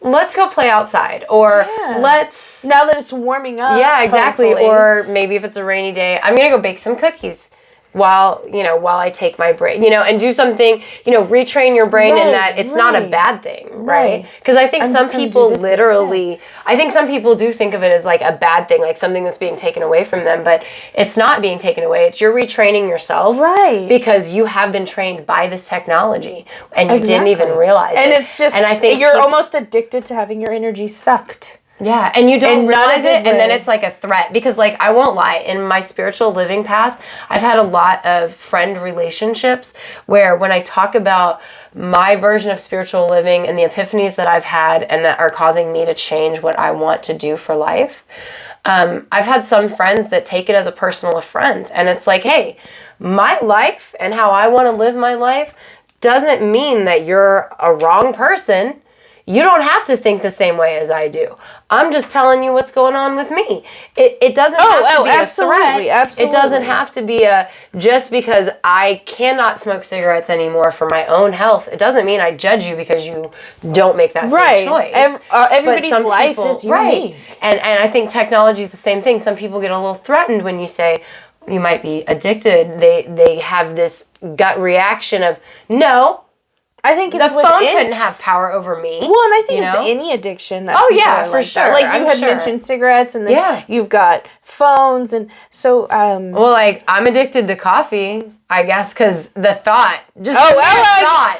Let's go play outside, or let's... Now that it's warming up. Yeah, exactly. Hopefully. Or maybe if it's a rainy day, I'm going to go bake some cookies while I take my break, and do something, retrain your brain in that it's not a bad thing, right? Because I think some people I think some people do think of it as like a bad thing, like something that's being taken away from them, but it's not being taken away. It's you're retraining yourself. Right. Because you have been trained by this technology and you didn't even realize it. And it's just, and I think you're almost addicted to having your energy sucked. Yeah, and you don't realize it, and then it's like a threat. Because, like, I won't lie, in my spiritual living path, I've had a lot of friend relationships where when I talk about my version of spiritual living and the epiphanies that I've had and that are causing me to change what I want to do for life, I've had some friends that take it as a personal affront. And it's like, hey, my life and how I want to live my life doesn't mean that you're a wrong person. You don't have to think the same way as I do. I'm just telling you what's going on with me. It doesn't have to be a threat. Absolutely. It doesn't have to be just because I cannot smoke cigarettes anymore for my own health. It doesn't mean I judge you because you don't make that same choice. Everybody's life is unique. Right. And I think technology is the same thing. Some people get a little threatened when you say, you might be addicted. They have this gut reaction of, no, I think it's the phone couldn't have power over me. Well, and I think it's any addiction. That for sure. Like you had mentioned cigarettes, and then you've got phones, and so. Well, like I'm addicted to coffee, I guess, because the thought,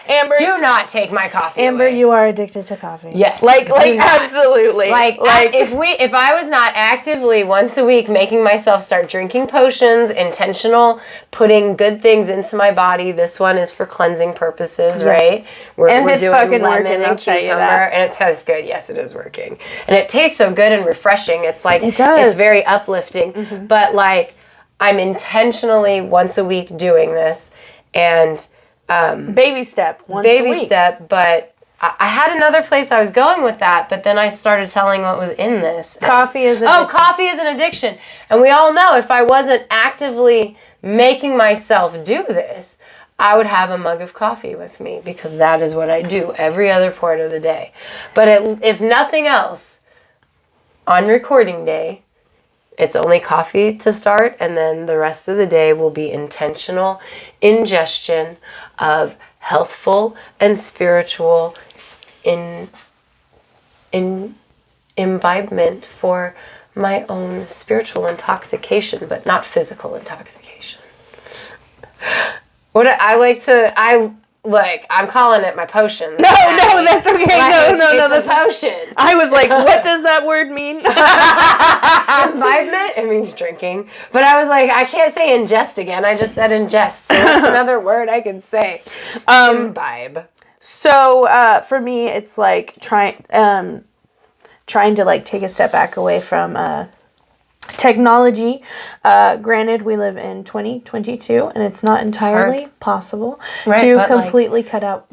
Amber, do not take my coffee. Amber, away. You are addicted to coffee. Yes, like absolutely. Like if I was not actively once a week making myself start drinking potions, intentional, putting good things into my body. This one is for cleansing purposes, right? We're it's doing fucking lemon working. I'll tell you that. And it tastes good. Yes, it is working, and it tastes so good and refreshing. It's like it does. It's very uplifting, but like. I'm intentionally once a week doing this, and baby step, once a week. But I had another place I was going with that, but then I started telling what was in this. Coffee is an addiction, and we all know if I wasn't actively making myself do this, I would have a mug of coffee with me because that is what I do every other part of the day. But if nothing else, on recording day. It's only coffee to start, and then the rest of the day will be intentional ingestion of healthful and spiritual imbibement for my own spiritual intoxication, but not physical intoxication. I'm calling it my potion. No, that's okay. No, that's a potion. I was like, what does that word mean? Imbibement? It means drinking. But I was like, I can't say ingest again. I just said ingest. So that's another word I can say. Imbibe. So for me, it's like trying to like take a step back away from technology. Granted, we live in 2022, and it's not entirely possible to completely cut out.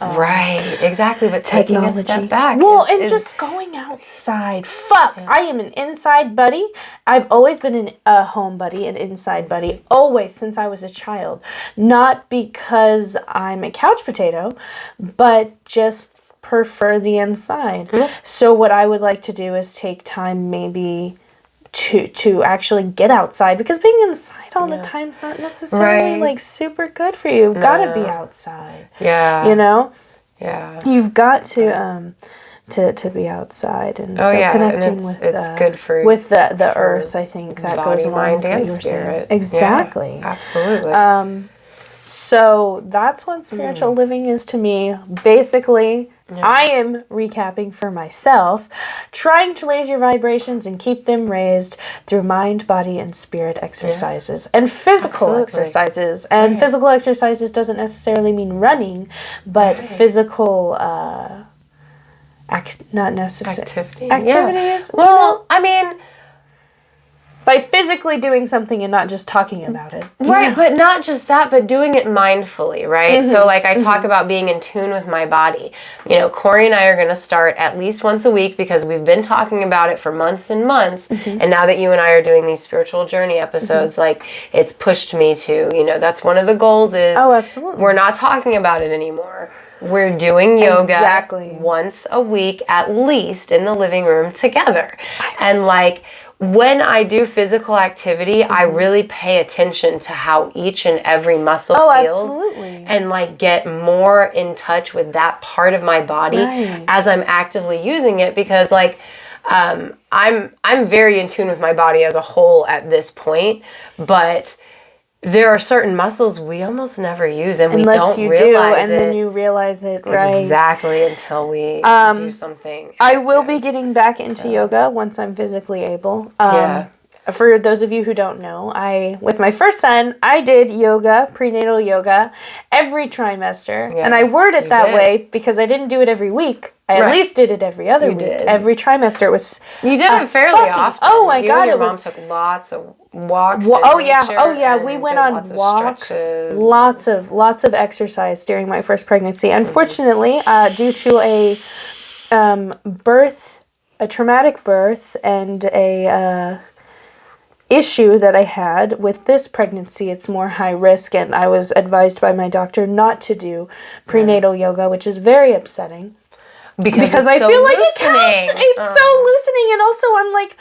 Exactly. But taking a step back. Well, just going outside. Fuck, I am an inside buddy. I've always been a home buddy, an inside buddy, always since I was a child. Not because I'm a couch potato, but just prefer the inside. Mm-hmm. So what I would like to do is take time, maybe. To actually get outside, because being inside all the time is not necessarily like super good for you. You've got to be outside. Yeah. You know? Yeah. You've got to be outside, and connecting with it's good for with the earth. I think that body, goes along with mind, what you were spirit. saying. Exactly. Yeah, absolutely. So that's what spiritual living is to me. Basically, I am recapping for myself, trying to raise your vibrations and keep them raised through mind, body, and spirit exercises and physical exercises. And physical exercises doesn't necessarily mean running, but physical not necessarily activities. Well, I mean, by physically doing something and not just talking about it. Right, but not just that, but doing it mindfully, right? Mm-hmm. So like I talk about being in tune with my body. You know, Corey and I are going to start at least once a week because we've been talking about it for months and months. Mm-hmm. And now that you and I are doing these spiritual journey episodes, like it's pushed me to, you know, that's one of the goals is absolutely. We're not talking about it anymore. We're doing yoga once a week at least in the living room together. And like when I do physical activity, I really pay attention to how each and every muscle feels. Absolutely. And like get more in touch with that part of my body as I'm actively using it, because like I'm very in tune with my body as a whole at this point, but there are certain muscles we almost never use, and Unless we don't you realize do, and then you realize it, right? Exactly, until we do something. I will be getting back into yoga once I'm physically able. Yeah. For those of you who don't know, with my first son, I did yoga, prenatal yoga, every trimester. And I word it that way because I didn't do it every week. I at least did it every other week. Did. Every trimester. It was You did it fairly often. Oh my God, and your mom took lots of walks. Oh yeah. We went on walks. Lots of exercise during my first pregnancy. Unfortunately, due to a traumatic birth and a issue that I had with this pregnancy, it's more high risk, and I was advised by my doctor not to do prenatal yoga, which is very upsetting because I feel like it counts. It's so loosening, and also I'm like,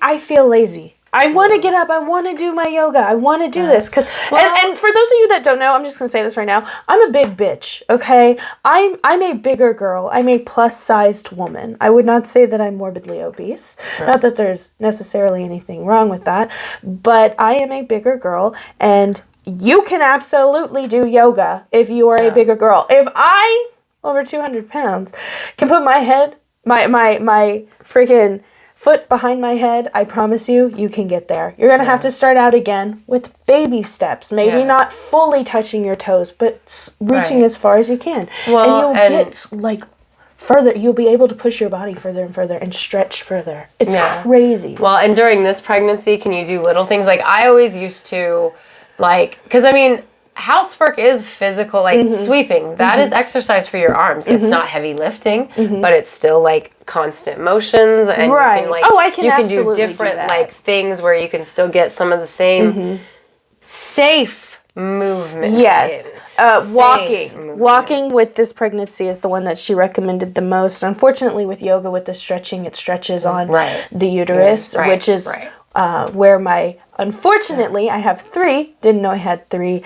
I feel lazy. I want to get up. I want to do my yoga. I want to do this. And for those of you that don't know, I'm just going to say this right now. I'm a big bitch, okay? I'm a bigger girl. I'm a plus-sized woman. I would not say that I'm morbidly obese. Sure. Not that there's necessarily anything wrong with that. But I am a bigger girl, and you can absolutely do yoga if you are a bigger girl. If I, over 200 pounds, can put my head, my freaking foot behind my head, I promise you can get there. You're going to have to start out again with baby steps. Maybe not fully touching your toes, but reaching as far as you can. Well, and you'll get, like, further. You'll be able to push your body further and further and stretch further. It's crazy. Well, and during this pregnancy, can you do little things? Like, I always used to, like, because, I mean, housework is physical, like sweeping. That is exercise for your arms. It's not heavy lifting, but it's still like constant motions, and you can like you can do different like things where you can still get some of the same safe movement. Yes. Walking with this pregnancy is the one that she recommended the most. Unfortunately, with yoga, with the stretching, it stretches on the uterus, which is where unfortunately, I have 3, didn't know I had 3,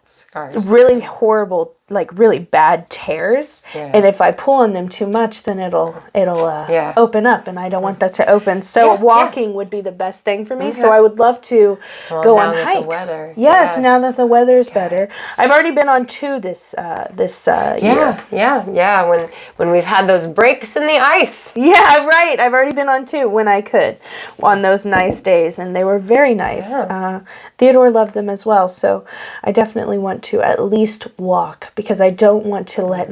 scars. Really horrible, like really bad tears. Yeah. And if I pull on them too much, then it'll open up, and I don't want that to open. So walking would be the best thing for me. Okay. So I would love to go on hikes. The weather. Yes, now that the weather is better. I've already been on 2 this year. Yeah. When we've had those breaks in the ice. Yeah, right. I've already been on 2 when I could, on those nice days, and they were very nice. Yeah. Theodore loved them as well. So I definitely want to at least walk, because I don't want to let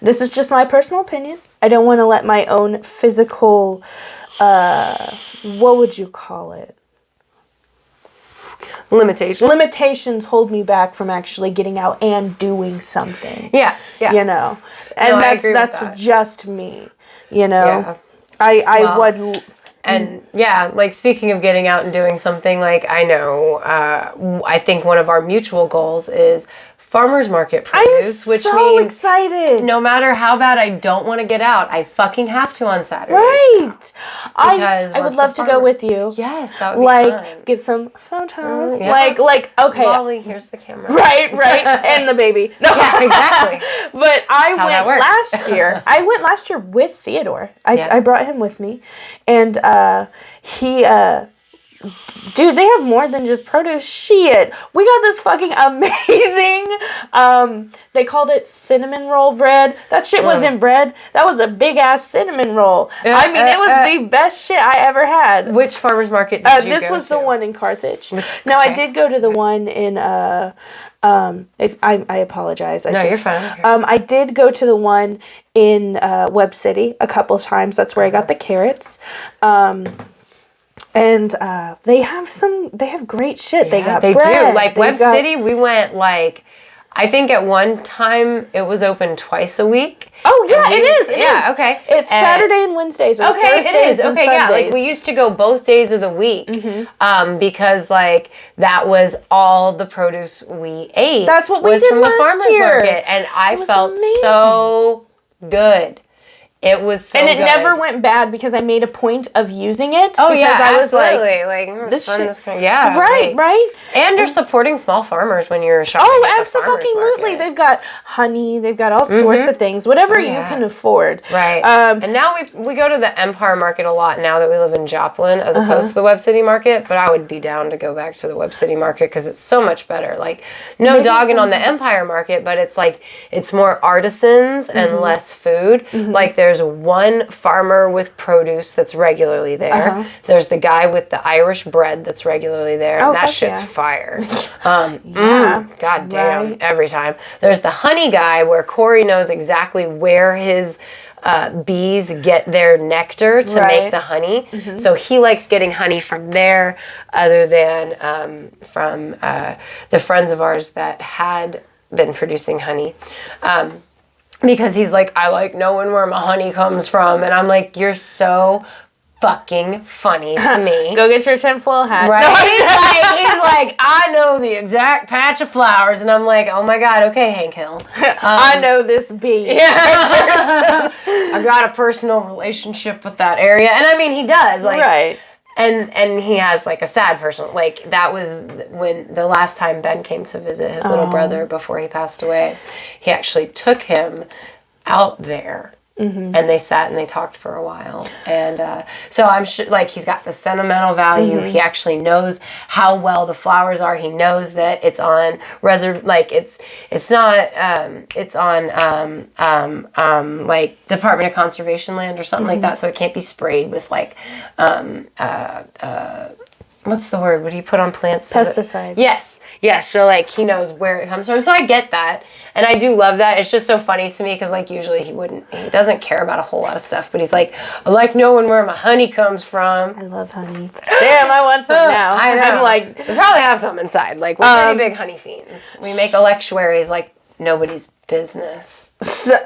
this is just my personal opinion, I don't want to let my own physical, what would you call it? Limitations hold me back from actually getting out and doing something. Yeah. You know? And that's just me, you know? Yeah. I would... And like speaking of getting out and doing something, like I know, I think one of our mutual goals is farmers market produce, which means excited. No matter how bad I don't want to get out, I fucking have to on Saturdays. Right. I would love to go with you. Yes, that would be fun. Get some photos. Like okay. Molly, here's the camera. Right, and the baby. No. Yeah, exactly. But I went last year. I went last year with Theodore. I brought him with me, and he. Dude, they have more than just produce. Shit. We got this fucking amazing, they called it cinnamon roll bread. That shit wasn't bread. That was a big ass cinnamon roll. I mean, it was the best shit I ever had. Which farmer's market did you go to? This was the one in Carthage. Now, I did go to the one in, if I apologize. You're fine. I did go to the one in, Web City a couple times. That's where I got the carrots. And they have great shit. They got bread. They do. Like Web City, we went like, I think at one time it was open twice a week. Oh yeah, it is. Okay. It's Saturday and Wednesdays. Or okay, Thursdays it is. And okay, Sundays. Yeah. Like we used to go both days of the week, because like that was all the produce we ate. That's what we did from last the farmers year. Market, and I felt so good. It was so good. And it good. never went bad because I made a point of using it. Oh, because yeah, I was absolutely. Like this fun, shit. Yeah. Right, right. And you're supporting small farmers when you're shopping at the farmers absolutely. market. They've got honey. They've got all sorts of things. Whatever you can afford. Right. And now we go to the Empire Market a lot now that we live in Joplin as opposed to the Web City Market. But I would be down to go back to the Web City Market because it's so much better. Like, no dogging on the Empire Market, but it's like, it's more artisans and less food. Like, there's one farmer with produce that's regularly there. There's the guy with the Irish bread that's regularly there. And that shit's fire. God damn, every time. There's the honey guy where Corey knows exactly where his bees get their nectar to make the honey. So he likes getting honey from there other than from the friends of ours that had been producing honey. Because he's like, I like knowing where my honey comes from. And I'm like, you're so fucking funny to me. Go get your tinfoil hat. Right? He's like, I know the exact patch of flowers. And I'm like, oh my God, okay, Hank Hill. I know this bee. Yeah. I got a personal relationship with that area. And I mean, he does. Like, right. And he has like a sad personal, like that was when the last time Ben came to visit his little brother before he passed away. He actually took him out there. And they sat and they talked for a while. And so I'm sure, like, he's got the sentimental value. He actually knows how well the flowers are. He knows that it's on it's on like Department of Conservation land or something like that. So it can't be sprayed with like what's the word? What do you put on plants? Pesticides. Yes. Yeah, so, like, he knows where it comes from. So I get that. And I do love that. It's just so funny to me because, like, usually he doesn't care about a whole lot of stuff. But he's like, I like knowing where my honey comes from. I love honey. Damn, I want some now. I know. I'm like, we probably have some inside. Like, we're pretty big honey fiends. We make electuaries like nobody's business.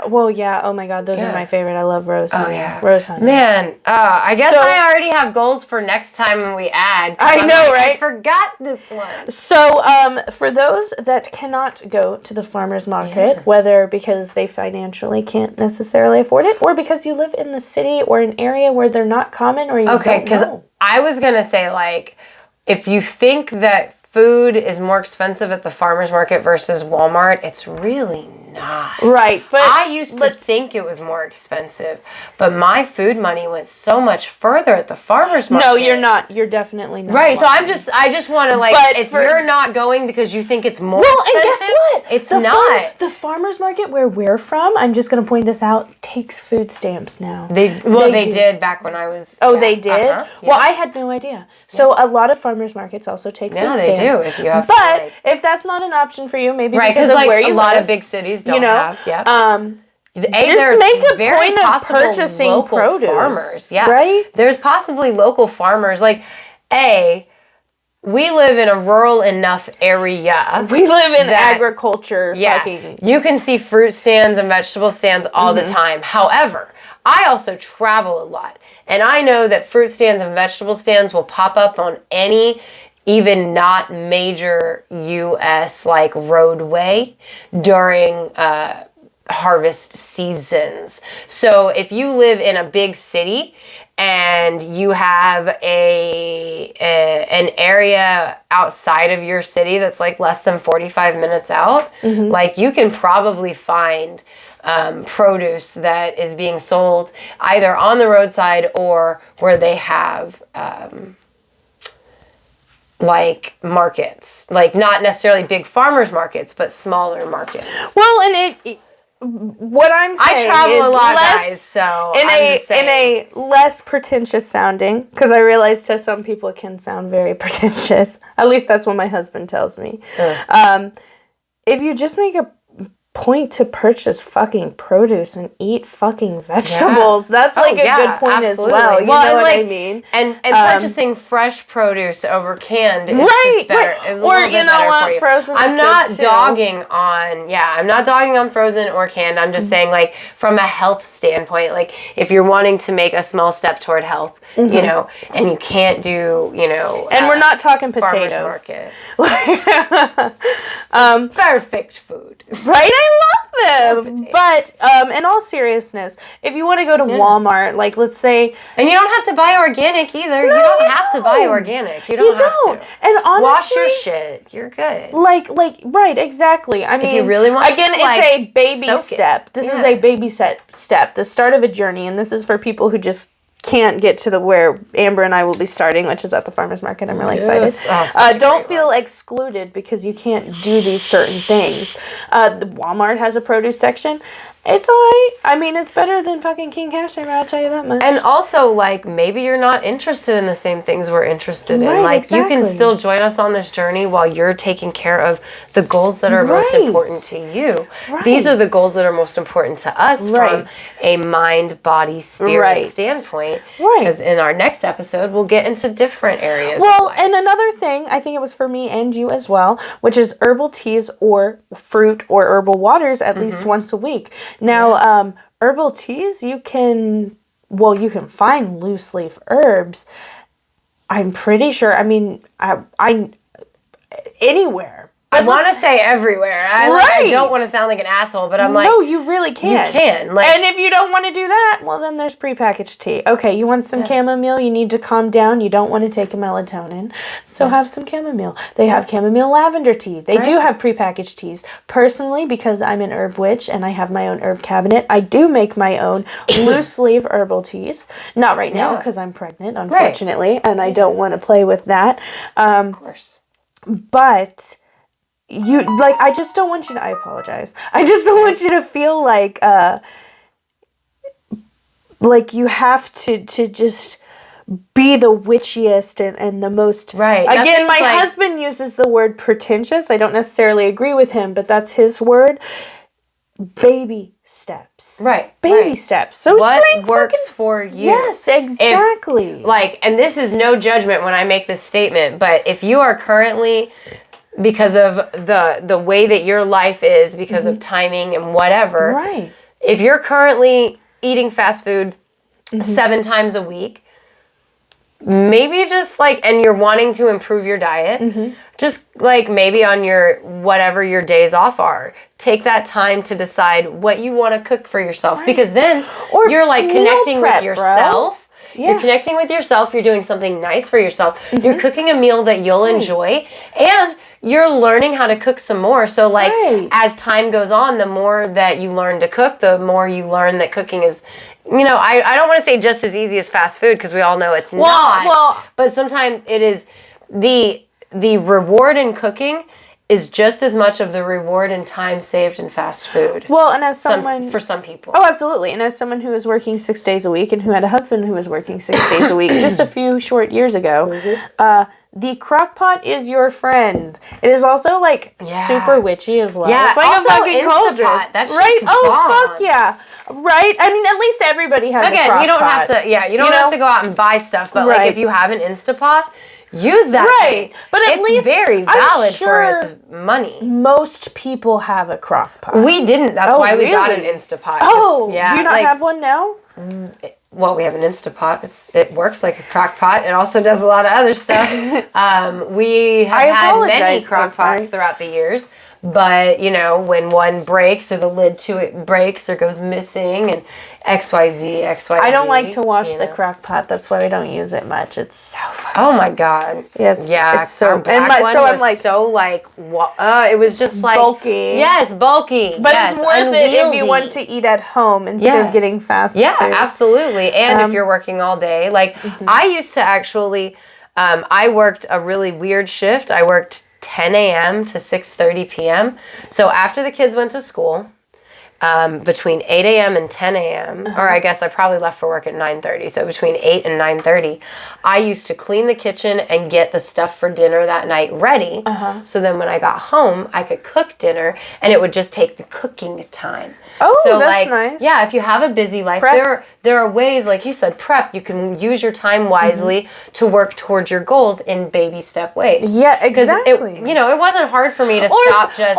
Well, yeah. Oh my God, those are my favorite. I love rose honey. Oh yeah, rose honey. Man, I guess I already have goals for next time when we add. I know, right? I forgot this one. So, for those that cannot go to the farmers market, whether because they financially can't necessarily afford it, or because you live in the city or an area where they're not common, or you don't know. I was gonna say, like, if you think that food is more expensive at the farmer's market versus Walmart, it's really not. Right. But I used to think it was more expensive, but my food money went so much further at the farmer's market. No, you're not. You're definitely not. Right. So I just want to, like, if you're not going because you think it's more expensive, and guess what? It's not. The farmer's market where we're from, I'm just going to point this out, takes food stamps now. They did back when I was. Oh, they did? Yeah. Well, I had no idea. So a lot of farmers markets also take food stamps. Yeah, they do. If you have but if that's not an option for you, maybe because of where you live. A lot of big cities don't have. Yeah. Just make a point of purchasing produce. Farmers. Yeah. Right? There's possibly local farmers. Like, we live in a rural enough area. We live in agriculture. Yeah. You can see fruit stands and vegetable stands all the time. However, I also travel a lot. And I know that fruit stands and vegetable stands will pop up on any even not major U.S. like roadway during harvest seasons. So if you live in a big city and you have an area outside of your city that's like less than 45 minutes out, like you can probably find produce that is being sold either on the roadside or where they have like markets, like not necessarily big farmers markets, but smaller markets. Well, and what I'm saying, I travel a lot, guys. So in a less pretentious sounding, because I realize to some people it can sound very pretentious. At least that's what my husband tells me. If you just make a point to purchase fucking produce and eat fucking vegetables. That's like a good point as well. You know what I mean? And purchasing fresh produce over canned is just better. Is a little bit better for you. Frozen I'm not dogging on frozen or canned. I'm just saying, like, from a health standpoint, like if you're wanting to make a small step toward health, you know, and you can't do, you know, and we're not talking potatoes. Farmers market. Perfect food. Right? I love them. But in all seriousness, if you want to go to Walmart, like let's say, and you don't have to buy organic either. No, you don't have to buy organic. You don't have to. And honestly, wash your shit. You're good. Like right, exactly. I mean, if you really want again, to, it's a baby step. This is a baby step, the start of a journey, and this is for people who just can't get to where Amber and I will be starting, which is at the farmer's market. I'm really excited. Don't feel excluded because you can't do these certain things. The Walmart has a produce section. It's alright. I mean, it's better than fucking King Cashier, I'll tell you that much. And also, like, maybe you're not interested in the same things we're interested in. Like, exactly. You can still join us on this journey while you're taking care of the goals that are most important to you. These are the goals that are most important to us from a mind, body, spirit standpoint. Because in our next episode, we'll get into different areas. Well, and another thing, I think it was for me and you as well, which is herbal teas or fruit or herbal waters at least once a week. Now, herbal teas, you can find loose leaf herbs. I'm pretty sure, I mean, I anywhere. I want to say everywhere. I don't want to sound like an asshole, but I'm like... No, you really can. You can. Like, and if you don't want to do that, well, then there's prepackaged tea. Okay, you want some chamomile, you need to calm down, you don't want to take a melatonin, so have some chamomile. They have chamomile lavender tea. They do have prepackaged teas. Personally, because I'm an herb witch and I have my own herb cabinet, I do make my own loose leaf herbal teas. Not right now, because I'm pregnant, unfortunately, and I don't want to play with that. Of course. But... I just don't want you to, I apologize. I just don't want you to feel like you have to just be the witchiest and the most... Right. Again, my husband uses the word pretentious. I don't necessarily agree with him, but that's his word. Baby steps. Right. Baby steps. So what works for you? Yes, exactly. And this is no judgment when I make this statement, but if you are currently... because of the way that your life is, because of timing and whatever. Right. If you're currently eating fast food 7 times a week, maybe just and you're wanting to improve your diet, just maybe on your, whatever your days off are, take that time to decide what you want to cook for yourself. Because then you're connecting with yourself. Yeah. You're connecting with yourself. You're doing something nice for yourself. You're cooking a meal that you'll enjoy. And you're learning how to cook some more. So, as time goes on, the more that you learn to cook, the more you learn that cooking is, I don't want to say just as easy as fast food, because we all know it's not. Well, but sometimes it is. The reward in cooking is just as much of the reward in time saved in fast food. Well, and as someone... for some people. Oh, absolutely. And as someone who is working 6 days a week and who had a husband who was working 6 days a week just a few short years ago, the crock pot is your friend. It is also, super witchy as well. Yeah, it's like also a fucking cauldron. That shit's bomb. Fuck yeah. Right? I mean, at least everybody has a crock pot. You don't have to... Yeah, you don't have to go out and buy stuff, but, if you have an Instapot... Use that thing. But at least very valid for its money. Most people have a crock pot. We didn't. That's why we got an Instapot. Oh, do you not have one now? Well, we have an Instapot. It works like a crock pot. It also does a lot of other stuff. We have had many crock pots throughout the years. But, when one breaks or the lid to it breaks or goes missing and XYZ. I don't like to wash the crock pot. That's why we don't use it much. It's so fucking... Oh, my God. It's so... It was just bulky. Yes, bulky. But it's worth it if you want to eat at home instead of getting fast food. Yeah, absolutely. And if you're working all day. I used to actually... I worked a really weird shift. I worked 10 a.m. to 6:30 p.m. So after the kids went to school, between 8 a.m. and 10 a.m., or I guess I probably left for work at 9:30. So between 8 and 9:30, I used to clean the kitchen and get the stuff for dinner that night ready. So then when I got home, I could cook dinner, and it would just take the cooking time. Oh, so that's nice. Yeah, if you have a busy life, there are ways, like you said, prep. You can use your time wisely to work towards your goals in baby step ways. Yeah, exactly. It wasn't hard for me to stop just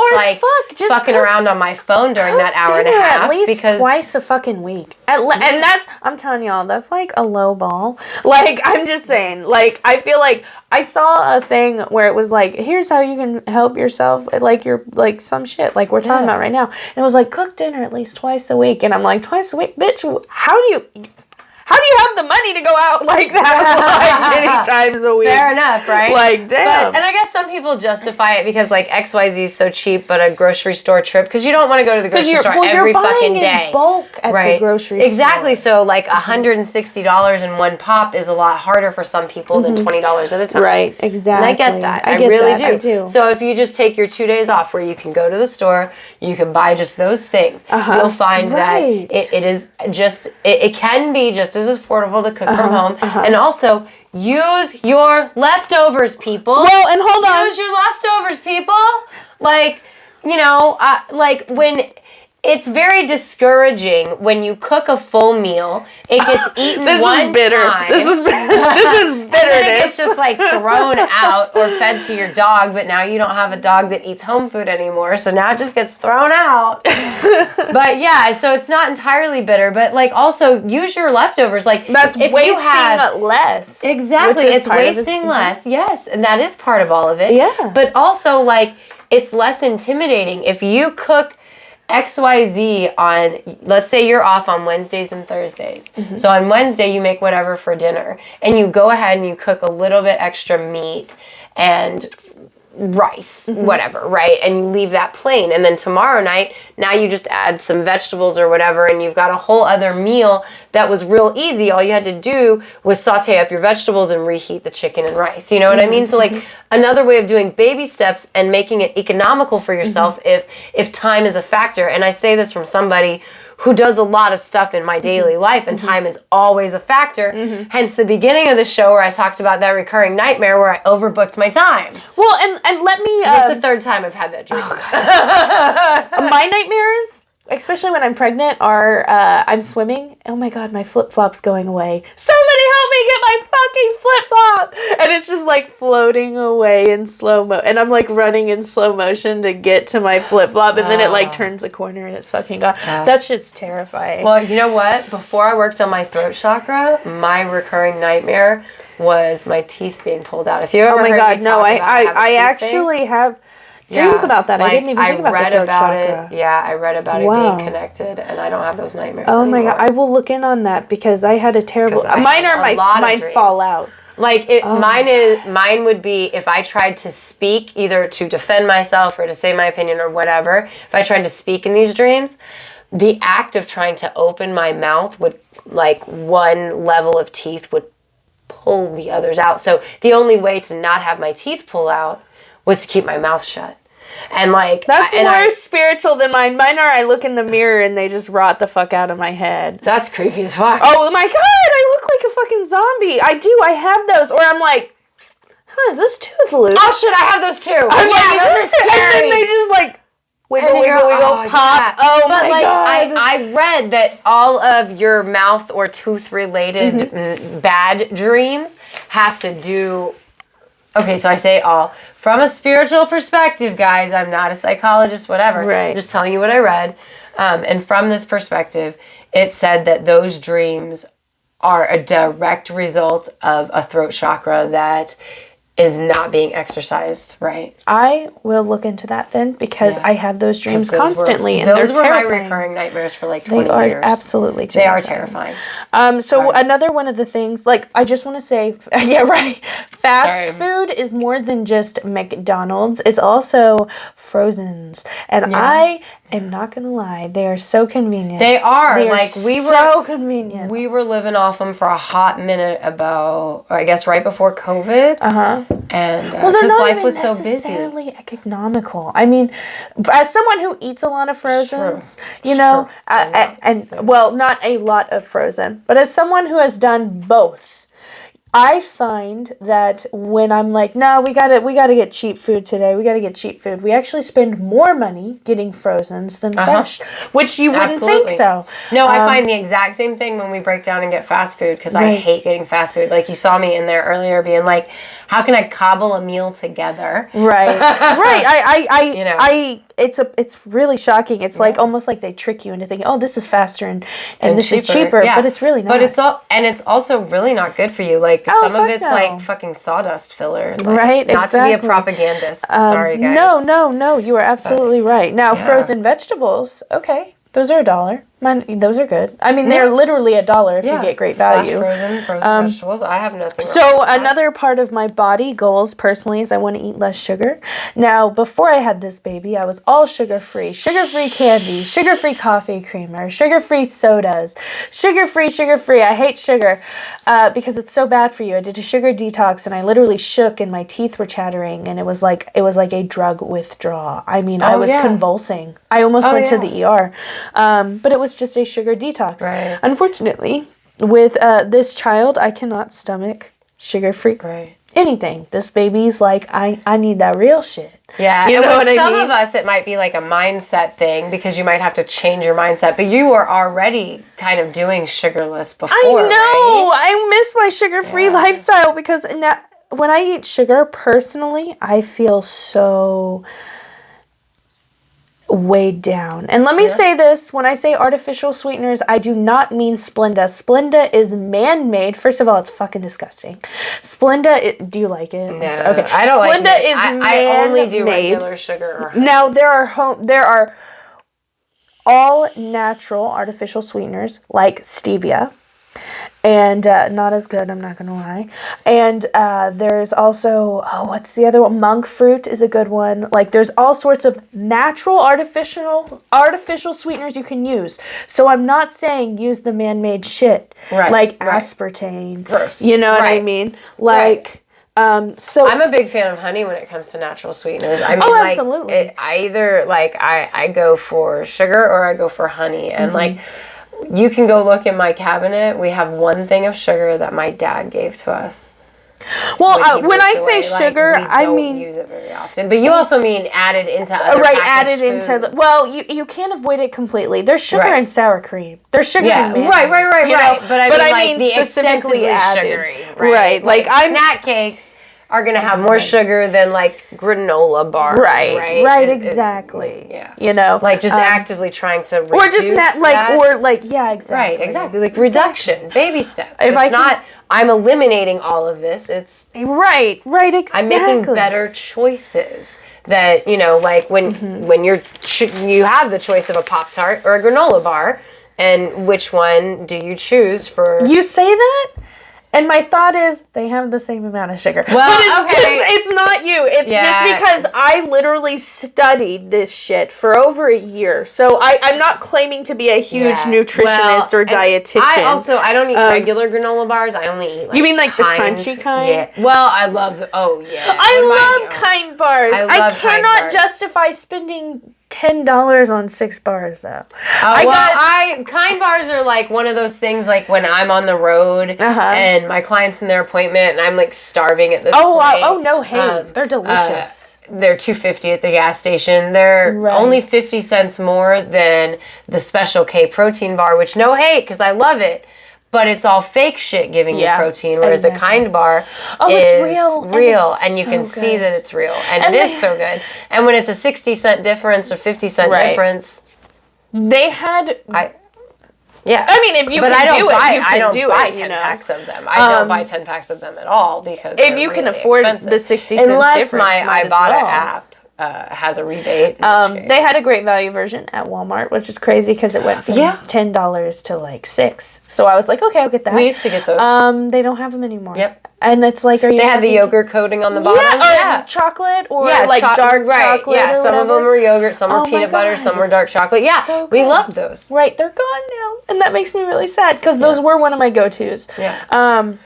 fucking around on my phone during that hour hour and a half. At least twice a fucking week. And that's, I'm telling y'all, that's like a low ball. Like, I'm just saying, like, I feel like I saw a thing where it was like, here's how you can help yourself, like, you're, like, some shit, like we're talking about right now. And it was like, cook dinner at least twice a week. And I'm like, twice a week? Bitch, how do you have the money to go out like that like many times a week? Fair enough, right? Like, damn. And I guess some people justify it because, like, XYZ is so cheap, but a grocery store trip, because you don't want to go to the grocery store every fucking day. In bulk at the grocery store. Exactly. So, like, $160 in one pop is a lot harder for some people than $20 at a time. Right, exactly. And I get that. I really do. So if you just take your 2 days off where you can go to the store, you can buy just those things, you'll find that it is just, it can be just as affordable to cook from home. And also, use your leftovers, people. Well, and hold on. Use your leftovers, people. Like, you know, like when... It's very discouraging when you cook a full meal. It gets eaten one time. This is bitterness. And then it gets just like thrown out or fed to your dog, but now you don't have a dog that eats home food anymore, so now it just gets thrown out. But yeah, so it's not entirely bitter, but like also use your leftovers. Like that's if wasting you have, less. Exactly, it's wasting less. Yes, and that is part of all of it. Yeah. But also like it's less intimidating if you cook XYZ on, let's say you're off on Wednesdays and Thursdays. So on Wednesday you make whatever for dinner and you go ahead and you cook a little bit extra meat and rice, whatever, right? And you leave that plain. And then tomorrow night, now you just add some vegetables or whatever and you've got a whole other meal that was real easy. All you had to do was saute up your vegetables and reheat the chicken and rice. You know what I mean? So like another way of doing baby steps and making it economical for yourself if time is a factor. And I say this from somebody who does a lot of stuff in my daily life, and time is always a factor. Hence the beginning of the show where I talked about that recurring nightmare where I overbooked my time. Well, and let me... It's the third time I've had that dream. Oh, God. My nightmares, especially when I'm pregnant, are I'm swimming. Oh my God, my flip-flop's going away. Somebody help me get my fucking flip-flop! And it's just like floating away in slow-mo. And I'm like running in slow motion to get to my flip-flop. And then it like turns a corner and it's fucking gone. That shit's terrifying. Well, you know what? Before I worked on my throat chakra, my recurring nightmare was my teeth being pulled out. If you ever heard me talk about I actually have dreams about that. Like, I didn't even think about the throat chakra. I read about it being connected, and I don't have those nightmares anymore. my God, I will look in on that because I had a terrible... Mine fall out. Like, mine would be if I tried to speak, either to defend myself or to say my opinion or whatever, if I tried to speak in these dreams, the act of trying to open my mouth would, like, one level of teeth would pull the others out. So the only way to not have my teeth pull out was to keep my mouth shut. And like that's more spiritual than mine. Mine are I look in the mirror and they just rot the fuck out of my head. That's creepy as fuck. Oh my God, I look like a fucking zombie. I have those. Or I'm like, is this tooth loose? Oh shit, I have those too. Those are scary. And then they just like wiggle, pop. Yeah. Oh my God. I read that all of your mouth or tooth related bad dreams have to do... Okay, so I say all. From a spiritual perspective, guys, I'm not a psychologist, whatever. Right. I'm just telling you what I read. And from this perspective, it said that those dreams are a direct result of a throat chakra that is not being exercised, right? I will look into that then because I have those dreams constantly and those they're were terrifying. my recurring nightmares for like 20 years. They are absolutely terrifying. They are terrifying. So another one of the things, like I just want to say, fast food is more than just McDonald's. It's also Frozens. And I am not going to lie, they are so convenient. They are. So convenient. We were living off them for a hot minute I guess right before COVID. And they're not life even was so necessarily busy. Economical. I mean, as someone who eats a lot of Frozens, not a lot of Frozen, but as someone who has done both, I find that when I'm like, no, we gotta get cheap food today. We gotta get cheap food. We actually spend more money getting Frozens than fresh, which you wouldn't think so. No, I find the exact same thing when we break down and get fast food because I hate getting fast food. Like you saw me in there earlier being like, how can I cobble a meal together? Right. I it's really shocking. It's like almost like they trick you into thinking, oh, this is faster and this is cheaper, but it's really not. But it's also really not good for you. Like some of it's like fucking sawdust filler. Like, right. Not to be a propagandist. Sorry, guys. No. You are absolutely right. Now, frozen vegetables. Okay. Those are $1. Those are good. I mean, they're literally $1 if you get great value. Frozen vegetables. I have nothing wrong So another part of my body goals personally is I want to eat less sugar. Now, before I had this baby, I was all sugar-free. Sugar-free candy, sugar-free coffee creamer, sugar-free sodas, sugar-free. I hate sugar because it's so bad for you. I did a sugar detox and I literally shook and my teeth were chattering and it was like a drug withdrawal. I mean, I was convulsing. I almost went to the ER. But it was just a sugar detox. Right. Unfortunately, with this child, I cannot stomach sugar-free anything. This baby's like, I need that real shit. Yeah, you know what I mean? Some of us, it might be like a mindset thing because you might have to change your mindset, but you were already kind of doing sugarless before, I know! Right? I miss my sugar-free lifestyle because when I eat sugar, personally, I feel so weighed down. And let me say this, when I say artificial sweeteners, I do not mean Splenda. Splenda is man-made. First of all, it's fucking disgusting. Splenda, do you like it? No, okay. I don't Splenda like it. is I only do man-made. regular sugar or honey. Now, there are all natural artificial sweeteners like stevia. And not as good, I'm not going to lie. And there's also, what's the other one? Monk fruit is a good one. Like, there's all sorts of natural artificial sweeteners you can use. So I'm not saying use the man-made shit. Right. Like aspartame. Gross. You know what I mean? Like, so I'm a big fan of honey when it comes to natural sweeteners. I mean, absolutely. I go for sugar or I go for honey. And like, you can go look in my cabinet. We have one thing of sugar that my dad gave to us. Well, when I say sugar, I mean, we don't use it very often. But you also mean added into other packaged foods. Well, you can't avoid it completely. There's sugar in sour cream. There's sugar in mayonnaise. Right. But I mean the specifically added. Sugary, right? Like snack cakes are going to have more sugar than like granola bars. Right, exactly. You know, like just actively trying to reduce or just exactly. Right, exactly. Like reduction, baby steps. I'm eliminating all of this. It's right, exactly. I'm making better choices. That, you know, like when you have the choice of a Pop-Tart or a granola bar, and which one do you choose for? You say that? And my thought is, they have the same amount of sugar. Well, but it's not you. It's just because I literally studied this shit for over a year. So I'm not claiming to be a huge nutritionist or dietitian. I don't eat regular granola bars. I only eat you mean like the crunchy kind? Yeah. Well, I love I love Kind bars. I cannot justify spending $10 on 6 bars though. Kind bars are like one of those things like when I'm on the road and my client's in their appointment and I'm like starving at this point. They're delicious. They're $2.50 at the gas station. They're only 50 cents more than the Special K protein bar, which no hate because I love it. But it's all fake shit giving you protein, whereas the Kind bar is real, and you can see that it's real, and it is so good. And when it's a 60-cent difference or 50-cent difference, they had. I mean, if you I don't buy 10 packs of them. I don't buy 10 packs of them at all because if you can afford the 60 cents unless difference, my Ibotta app has a rebate. They had a great value version at Walmart, which is crazy because it went from $10 to like $6. So I was like, okay, I'll get that. We used to get those. They don't have them anymore. Yep. And it's like, they had the yogurt coating on the bottom. Or chocolate or like dark chocolate. Yeah, some of them were yogurt, some were peanut butter, some were dark chocolate. Yeah, so we loved those. Right, they're gone now. And that makes me really sad because those were one of my go-tos. Yeah.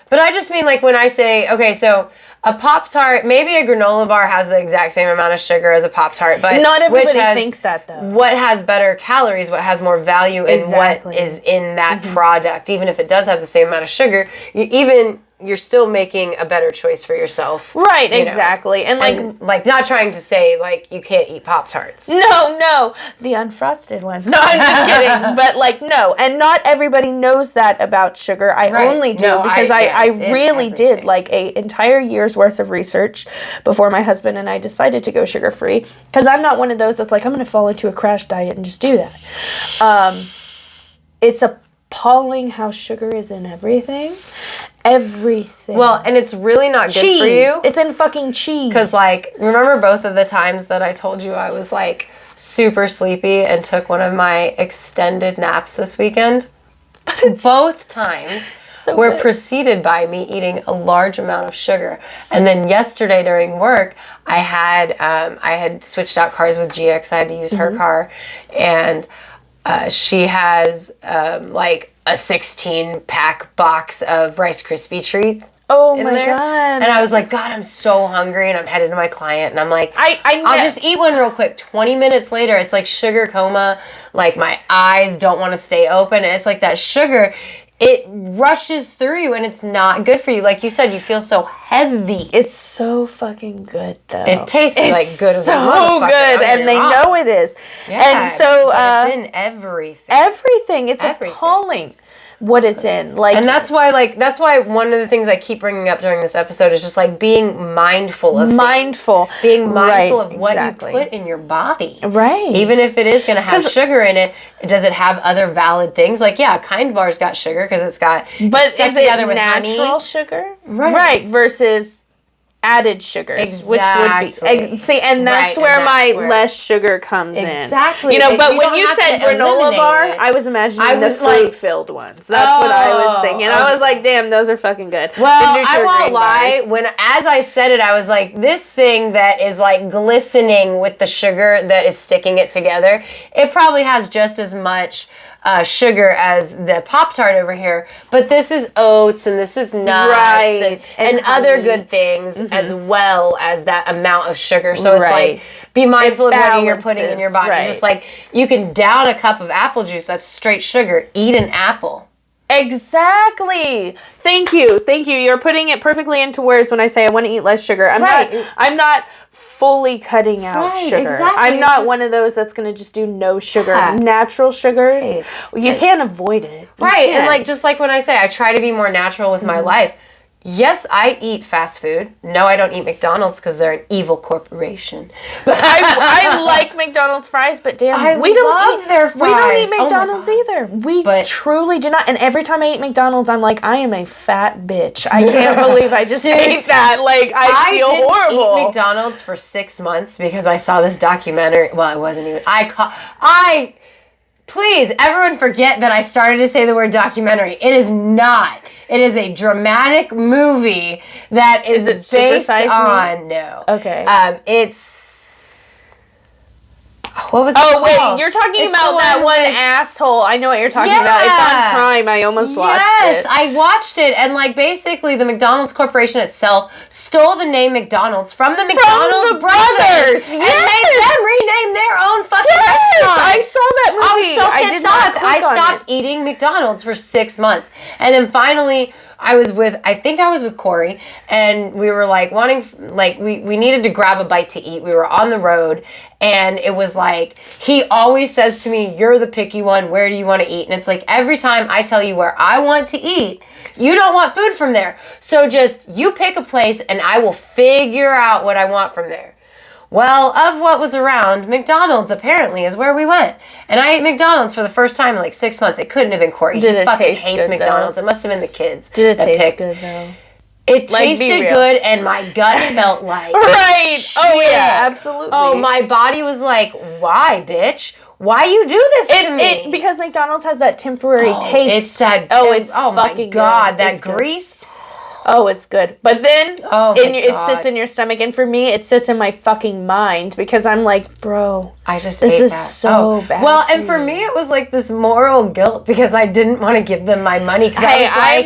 But I just mean like when I say, okay, so a Pop-Tart, maybe a granola bar has the exact same amount of sugar as a Pop-Tart, but not everybody thinks that though. What has better calories, what has more value in what is in that product, even if it does have the same amount of sugar, even you're still making a better choice for yourself. Right, exactly. And like not trying to say like you can't eat Pop-Tarts. No. The unfrosted ones. No, I'm just kidding. But like, no. And not everybody knows that about sugar. I only do because I really did like a entire year's worth of research before my husband and I decided to go sugar-free. Because I'm not one of those that's like, I'm going to fall into a crash diet and just do that. It's appalling how sugar is in everything. Everything. Well, and it's really not good for you. It's in fucking cheese. Because, like, remember both of the times that I told you I was, like, super sleepy and took one of my extended naps this weekend? Both times were preceded by me eating a large amount of sugar. And then yesterday during work, I had switched out cars with GX. I had to use her car. And she has, like, a 16-pack box of Rice Krispie treats. Oh my God. And I was like, God, I'm so hungry, and I'm headed to my client, and I'm like, I'll just eat one real quick. 20 minutes later, it's like sugar coma. Like, my eyes don't want to stay open. And it's like that sugar, it rushes through you, and it's not good for you. Like you said, you feel so heavy. It's so fucking good, though. It tastes like good as a motherfucker. So good, and they know it is. Yeah, and so it's in everything. Everything. It's appalling what it's in. Like, and that's why one of the things I keep bringing up during this episode is just like being mindful of being mindful of what you put in your body. Right. Even if it is going to have sugar in it, does it have other valid things? Like, yeah, Kind Bar's got sugar because it's got. But is it natural sugar? Right. Versus added sugars, which would be and that's where my less sugar comes in. Exactly. You know, but when you said granola bar, I was imagining the fruit-filled ones. That's what I was thinking. I was like, damn, those are fucking good. Well, I won't lie. As I said it, I was like, this thing that is like glistening with the sugar that is sticking it together, it probably has just as much sugar as the Pop-Tart over here, but this is oats and this is nuts and other good things as well as that amount of sugar. So it's like, be mindful of what you're putting in your body. Just like, you can down a cup of apple juice, that's straight sugar. Eat an apple. Exactly. Thank you. You're putting it perfectly into words when I say I want to eat less sugar. I'm not fully cutting out sugar. Exactly. I'm not one of those that's going to just do no sugar. Natural sugars, you can't avoid it. And like, just like when I say I try to be more natural with my life. Yes, I eat fast food. No, I don't eat McDonald's because they're an evil corporation. But I like McDonald's fries, but damn, we don't eat their fries. We don't eat McDonald's either. We truly do not. And every time I eat McDonald's, I'm like, I am a fat bitch. I can't believe I just ate that. Like, I feel horrible. I didn't eat McDonald's for 6 months because I saw this documentary. Well, it wasn't even. Please, everyone forget that I started to say the word documentary. It is not. It is a dramatic movie that is based on... No. Okay. It's... What was it called? Wait, you're talking about that one asshole. I know what you're talking about. It's on Prime. I almost watched it. Yes, I watched it, and like basically the McDonald's Corporation itself stole the name McDonald's from the McDonald's brothers and made them rename their own fucking restaurant. I saw that movie. I was so pissed off. I stopped eating McDonald's for 6 months, and then finally I was with Corey, and we were like we needed to grab a bite to eat. We were on the road, and it was like, he always says to me, you're the picky one, where do you want to eat? And it's like, every time I tell you where I want to eat, you don't want food from there. So just, you pick a place, and I will figure out what I want from there. Well, of what was around, McDonald's apparently is where we went. And I ate McDonald's for the first time in like 6 months. It couldn't have been Corey. Did it fucking taste hates good, McDonald's. though? It must have been the kids. Did it taste good, though? It tasted good, and my gut felt like shit. Oh, yeah, absolutely. Oh, my body was like, why, bitch? Why you do this to me? Because McDonald's has that temporary taste. It's that. Oh my God, that grease. Oh, it's good. But then it sits in your stomach, and for me, it sits in my fucking mind because I'm like, bro, this is so bad. Well, and for me, it was like this moral guilt because I didn't want to give them my money because I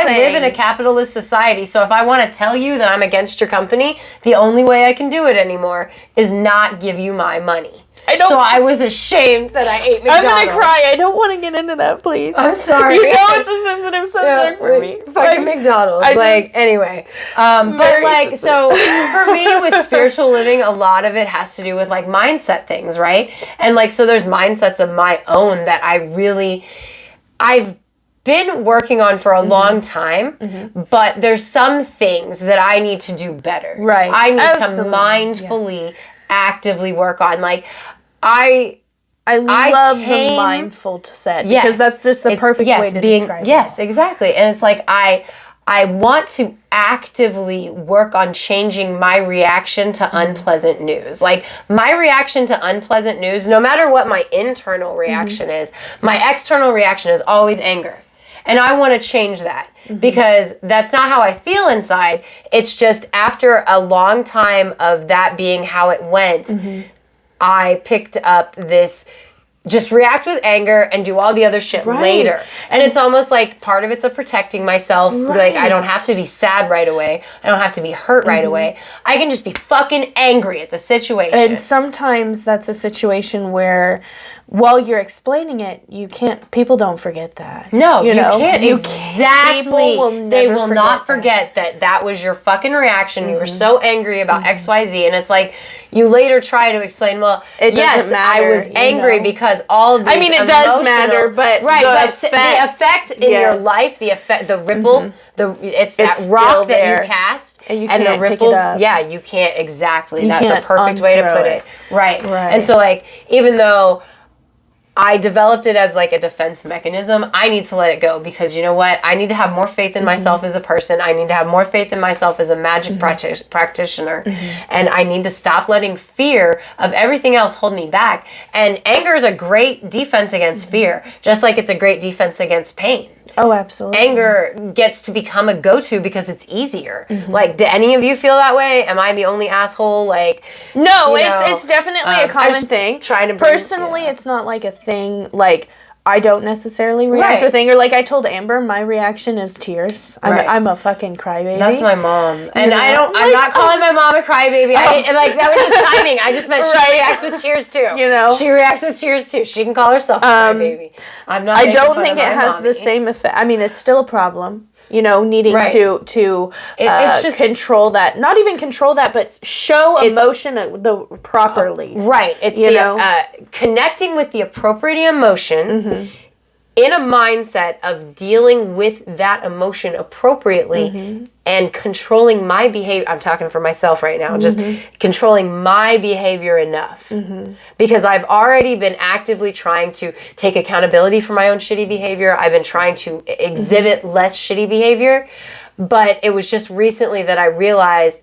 live in a capitalist society, so if I want to tell you that I'm against your company, the only way I can do it anymore is not give you my money. So I was ashamed that I ate McDonald's. I'm gonna cry. I don't want to get into that, please. I'm sorry. You know it's a sensitive subject for me. Fucking McDonald's. Anyway. But like, so for me with spiritual living, a lot of it has to do with like mindset things, right? And like, so there's mindsets of my own that I've been working on for a long time, but there's some things that I need to do better. Right. I need to mindfully, actively work on. Like, I love the mindful set because that's just the perfect way to describe it. Yes, exactly. And it's like I want to actively work on changing my reaction to unpleasant news. Like, my reaction to unpleasant news, no matter what my internal reaction is, my external reaction is always anger. And I want to change that because that's not how I feel inside. It's just after a long time of that being how it went, I picked up this just react with anger and do all the other shit later. And it's almost like part of it's a protecting myself. Like, I don't have to be sad right away. I don't have to be hurt right away. I can just be fucking angry at the situation. And sometimes that's a situation where while you're explaining it, people don't forget that. No, you can't. Exactly. They will not forget that was your fucking reaction. You were so angry about XYZ. And it's like, you later try to explain, well, yes, matter, I was angry because all these it does matter, but the effect in your life, the ripple, it's that rock that you cast, and the ripples, you can't exactly. That's a perfect way to put it. Right. And so, like, even though I developed it as like a defense mechanism, I need to let it go because you know what? I need to have more faith in myself as a person. I need to have more faith in myself as a magic practitioner. And I need to stop letting fear of everything else hold me back. And anger is a great defense against fear, just like it's a great defense against pain. Oh, absolutely. Anger gets to become a go-to because it's easier. Like, do any of you feel that way? Am I the only asshole? Like, no, it's definitely a common thing. Personally, it's not like a thing. Like, I don't necessarily react with anger. Like I told Amber, my reaction is tears. I'm a fucking crybaby. That's my mom, and I'm not calling my mom a crybaby. Like that was just timing. I just meant she reacts with tears too. You know, she reacts with tears too. She can call herself a crybaby. I'm not. I don't think it has the same effect. I mean, it's still a problem. You know, needing to it's just control that. Not even control that, but show emotion properly. Right. It's connecting with the appropriate emotion in a mindset of dealing with that emotion appropriately and controlling my behavior. I'm talking for myself right now. Just controlling my behavior enough. Because I've already been actively trying to take accountability for my own shitty behavior. I've been trying to exhibit less shitty behavior. But it was just recently that I realized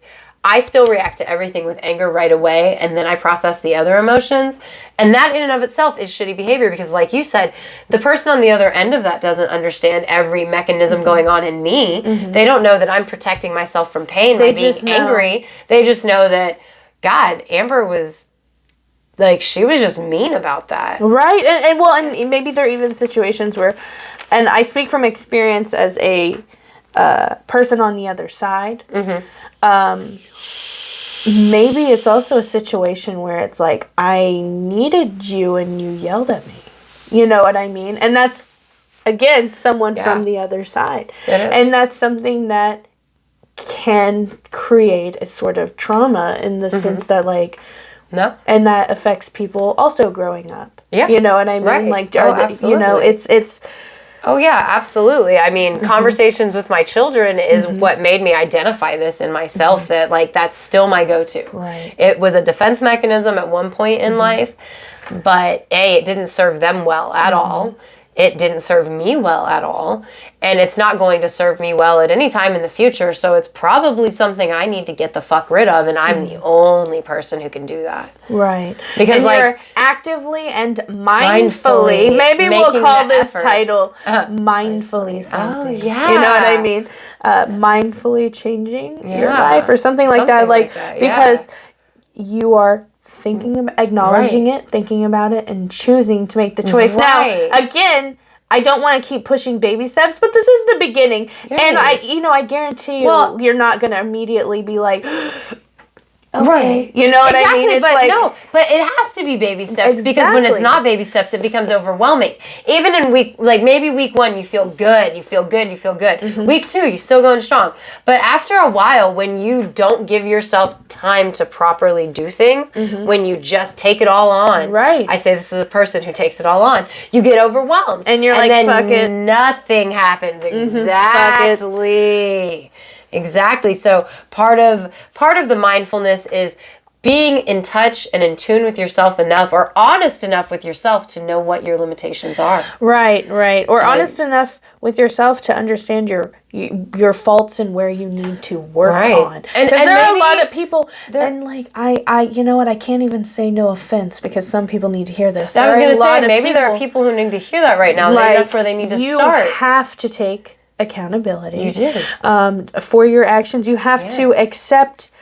I still react to everything with anger right away, and then I process the other emotions. And that in and of itself is shitty behavior because, like you said, the person on the other end of that doesn't understand every mechanism going on in me. They don't know that I'm protecting myself from pain by being angry. They just know that, God, Amber was, like, she was just mean about that. Right. And maybe there are even situations where, and I speak from experience as a person on the other side, maybe it's also a situation where it's like, I needed you and you yelled at me. You know what I mean? And that's, again, someone from the other side. And that's something that can create a sort of trauma in the sense that, like, and that affects people also growing up. Yeah. You know what I mean? Right. Like, you know, it's... Oh, yeah, absolutely. I mean, conversations with my children is what made me identify this in myself, that, like, that's still my go-to. Right. It was a defense mechanism at one point in life, but, it didn't serve them well at all. It didn't serve me well at all, and it's not going to serve me well at any time in the future, so it's probably something I need to get the fuck rid of, and I'm the only person who can do that. Right. Because, and like, you're actively and mindfully maybe we'll call this title mindfully something. Oh, yeah. You know what I mean? Mindfully changing your life or something like that. Like because you are thinking about, acknowledging it, thinking about it, and choosing to make the choice. Now, again, I don't want to keep pushing baby steps, but this is the beginning. And I guarantee you, you're not going to immediately be like, okay. Right. You know what I mean? It's but it has to be baby steps because when it's not baby steps, it becomes overwhelming. Even in maybe week 1, you feel good. Mm-hmm. Week 2, you're still going strong. But after a while, when you don't give yourself time to properly do things, when you just take it all on, right? I say this is a person who takes it all on. You get overwhelmed, and you're then fuck it. Nothing happens. Exactly. Exactly. So part of the mindfulness is being in touch and in tune with yourself enough, or honest enough with yourself to know what your limitations are. Right. Or honest enough with yourself to understand your faults and where you need to work on. Because there are a lot of people, and I you know what, I can't even say no offense because some people need to hear this. I was going to say, maybe there are people who need to hear that right now. Maybe that's where they need to start. You have to take accountability. You do. For your actions. You have to accept.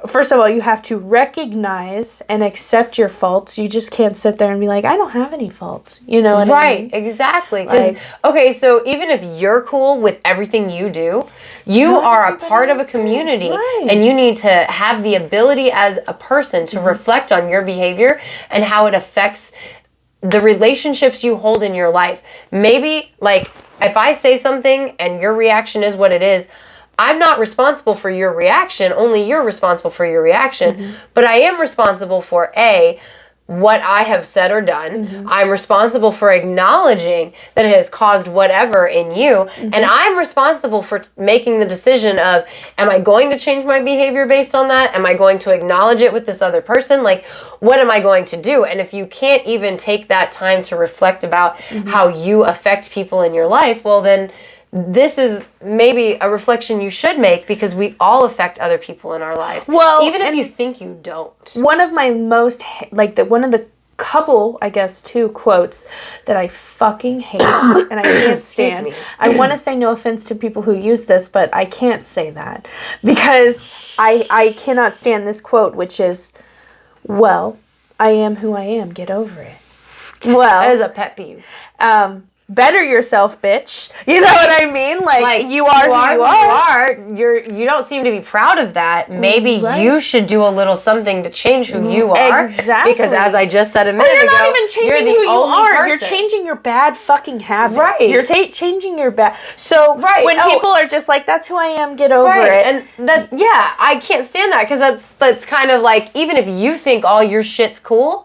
First of all, you have to recognize and accept your faults. You just can't sit there and be like, I don't have any faults. You know what I mean? Right, exactly. So even if you're cool with everything you do, you are a part of a community, and you need to have the ability as a person to reflect on your behavior and how it affects the relationships you hold in your life. Maybe, if I say something and your reaction is what it is, I'm not responsible for your reaction. Only you're responsible for your reaction. But I am responsible for what I have said or done. I'm responsible for acknowledging that it has caused whatever in you. And I'm responsible for making the decision of, am I going to change my behavior based on that? Am I going to acknowledge it with this other person? What am I going to do? And if you can't even take that time to reflect about how you affect people in your life, well then, this is maybe a reflection you should make, because we all affect other people in our lives. Well, even if you think you don't. One of my most, one of the couple, I guess, 2 quotes that I fucking hate and I can't stand. I want to say no offense to people who use this, but I can't say that because I cannot stand this quote, which is, well, I am who I am. Get over it. Well, that is a pet peeve. Better yourself, bitch. You know what I mean? You are who you are. You don't seem to be proud of that. Maybe you should do a little something to change who you are. Exactly. Because as I just said a minute ago, you're not even changing who you are. Person. You're changing your bad fucking habits. Right. You're changing your bad. So when people are just like, that's who I am, get over it. And I can't stand that, because that's kind of even if you think all your shit's cool,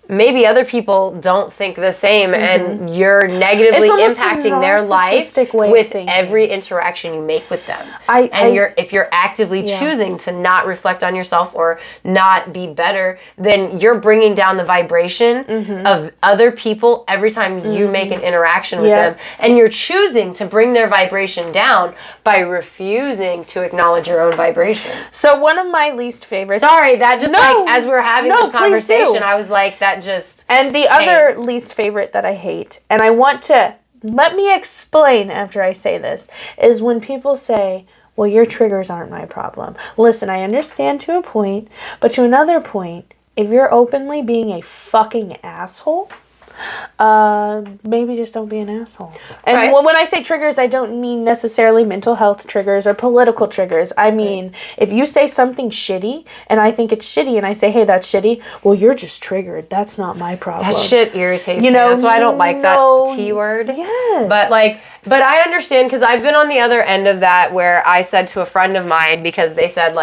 maybe other people don't think the same, and you're negatively impacting their life with every interaction you make with them. If you're actively choosing to not reflect on yourself or not be better, then you're bringing down the vibration of other people every time you make an interaction with them, and you're choosing to bring their vibration down by refusing to acknowledge your own vibration. So one of my least favorites. Sorry, that just as we were having this conversation, I was like, that just. And the other least favorite that I hate, and I want to let me explain after I say this, is when people say, well, your triggers aren't my problem. Listen, I understand to a point, but to another point, if you're openly being a fucking asshole, maybe just don't be an asshole. And when I say triggers, I don't mean necessarily mental health triggers or political triggers. I mean, if you say something shitty and I think it's shitty and I say, hey, that's shitty, well, you're just triggered. That's not my problem. That shit irritates me. That's why I don't like that T word. Yes. But I understand, because I've been on the other end of that, where I said to a friend of mine, because they said,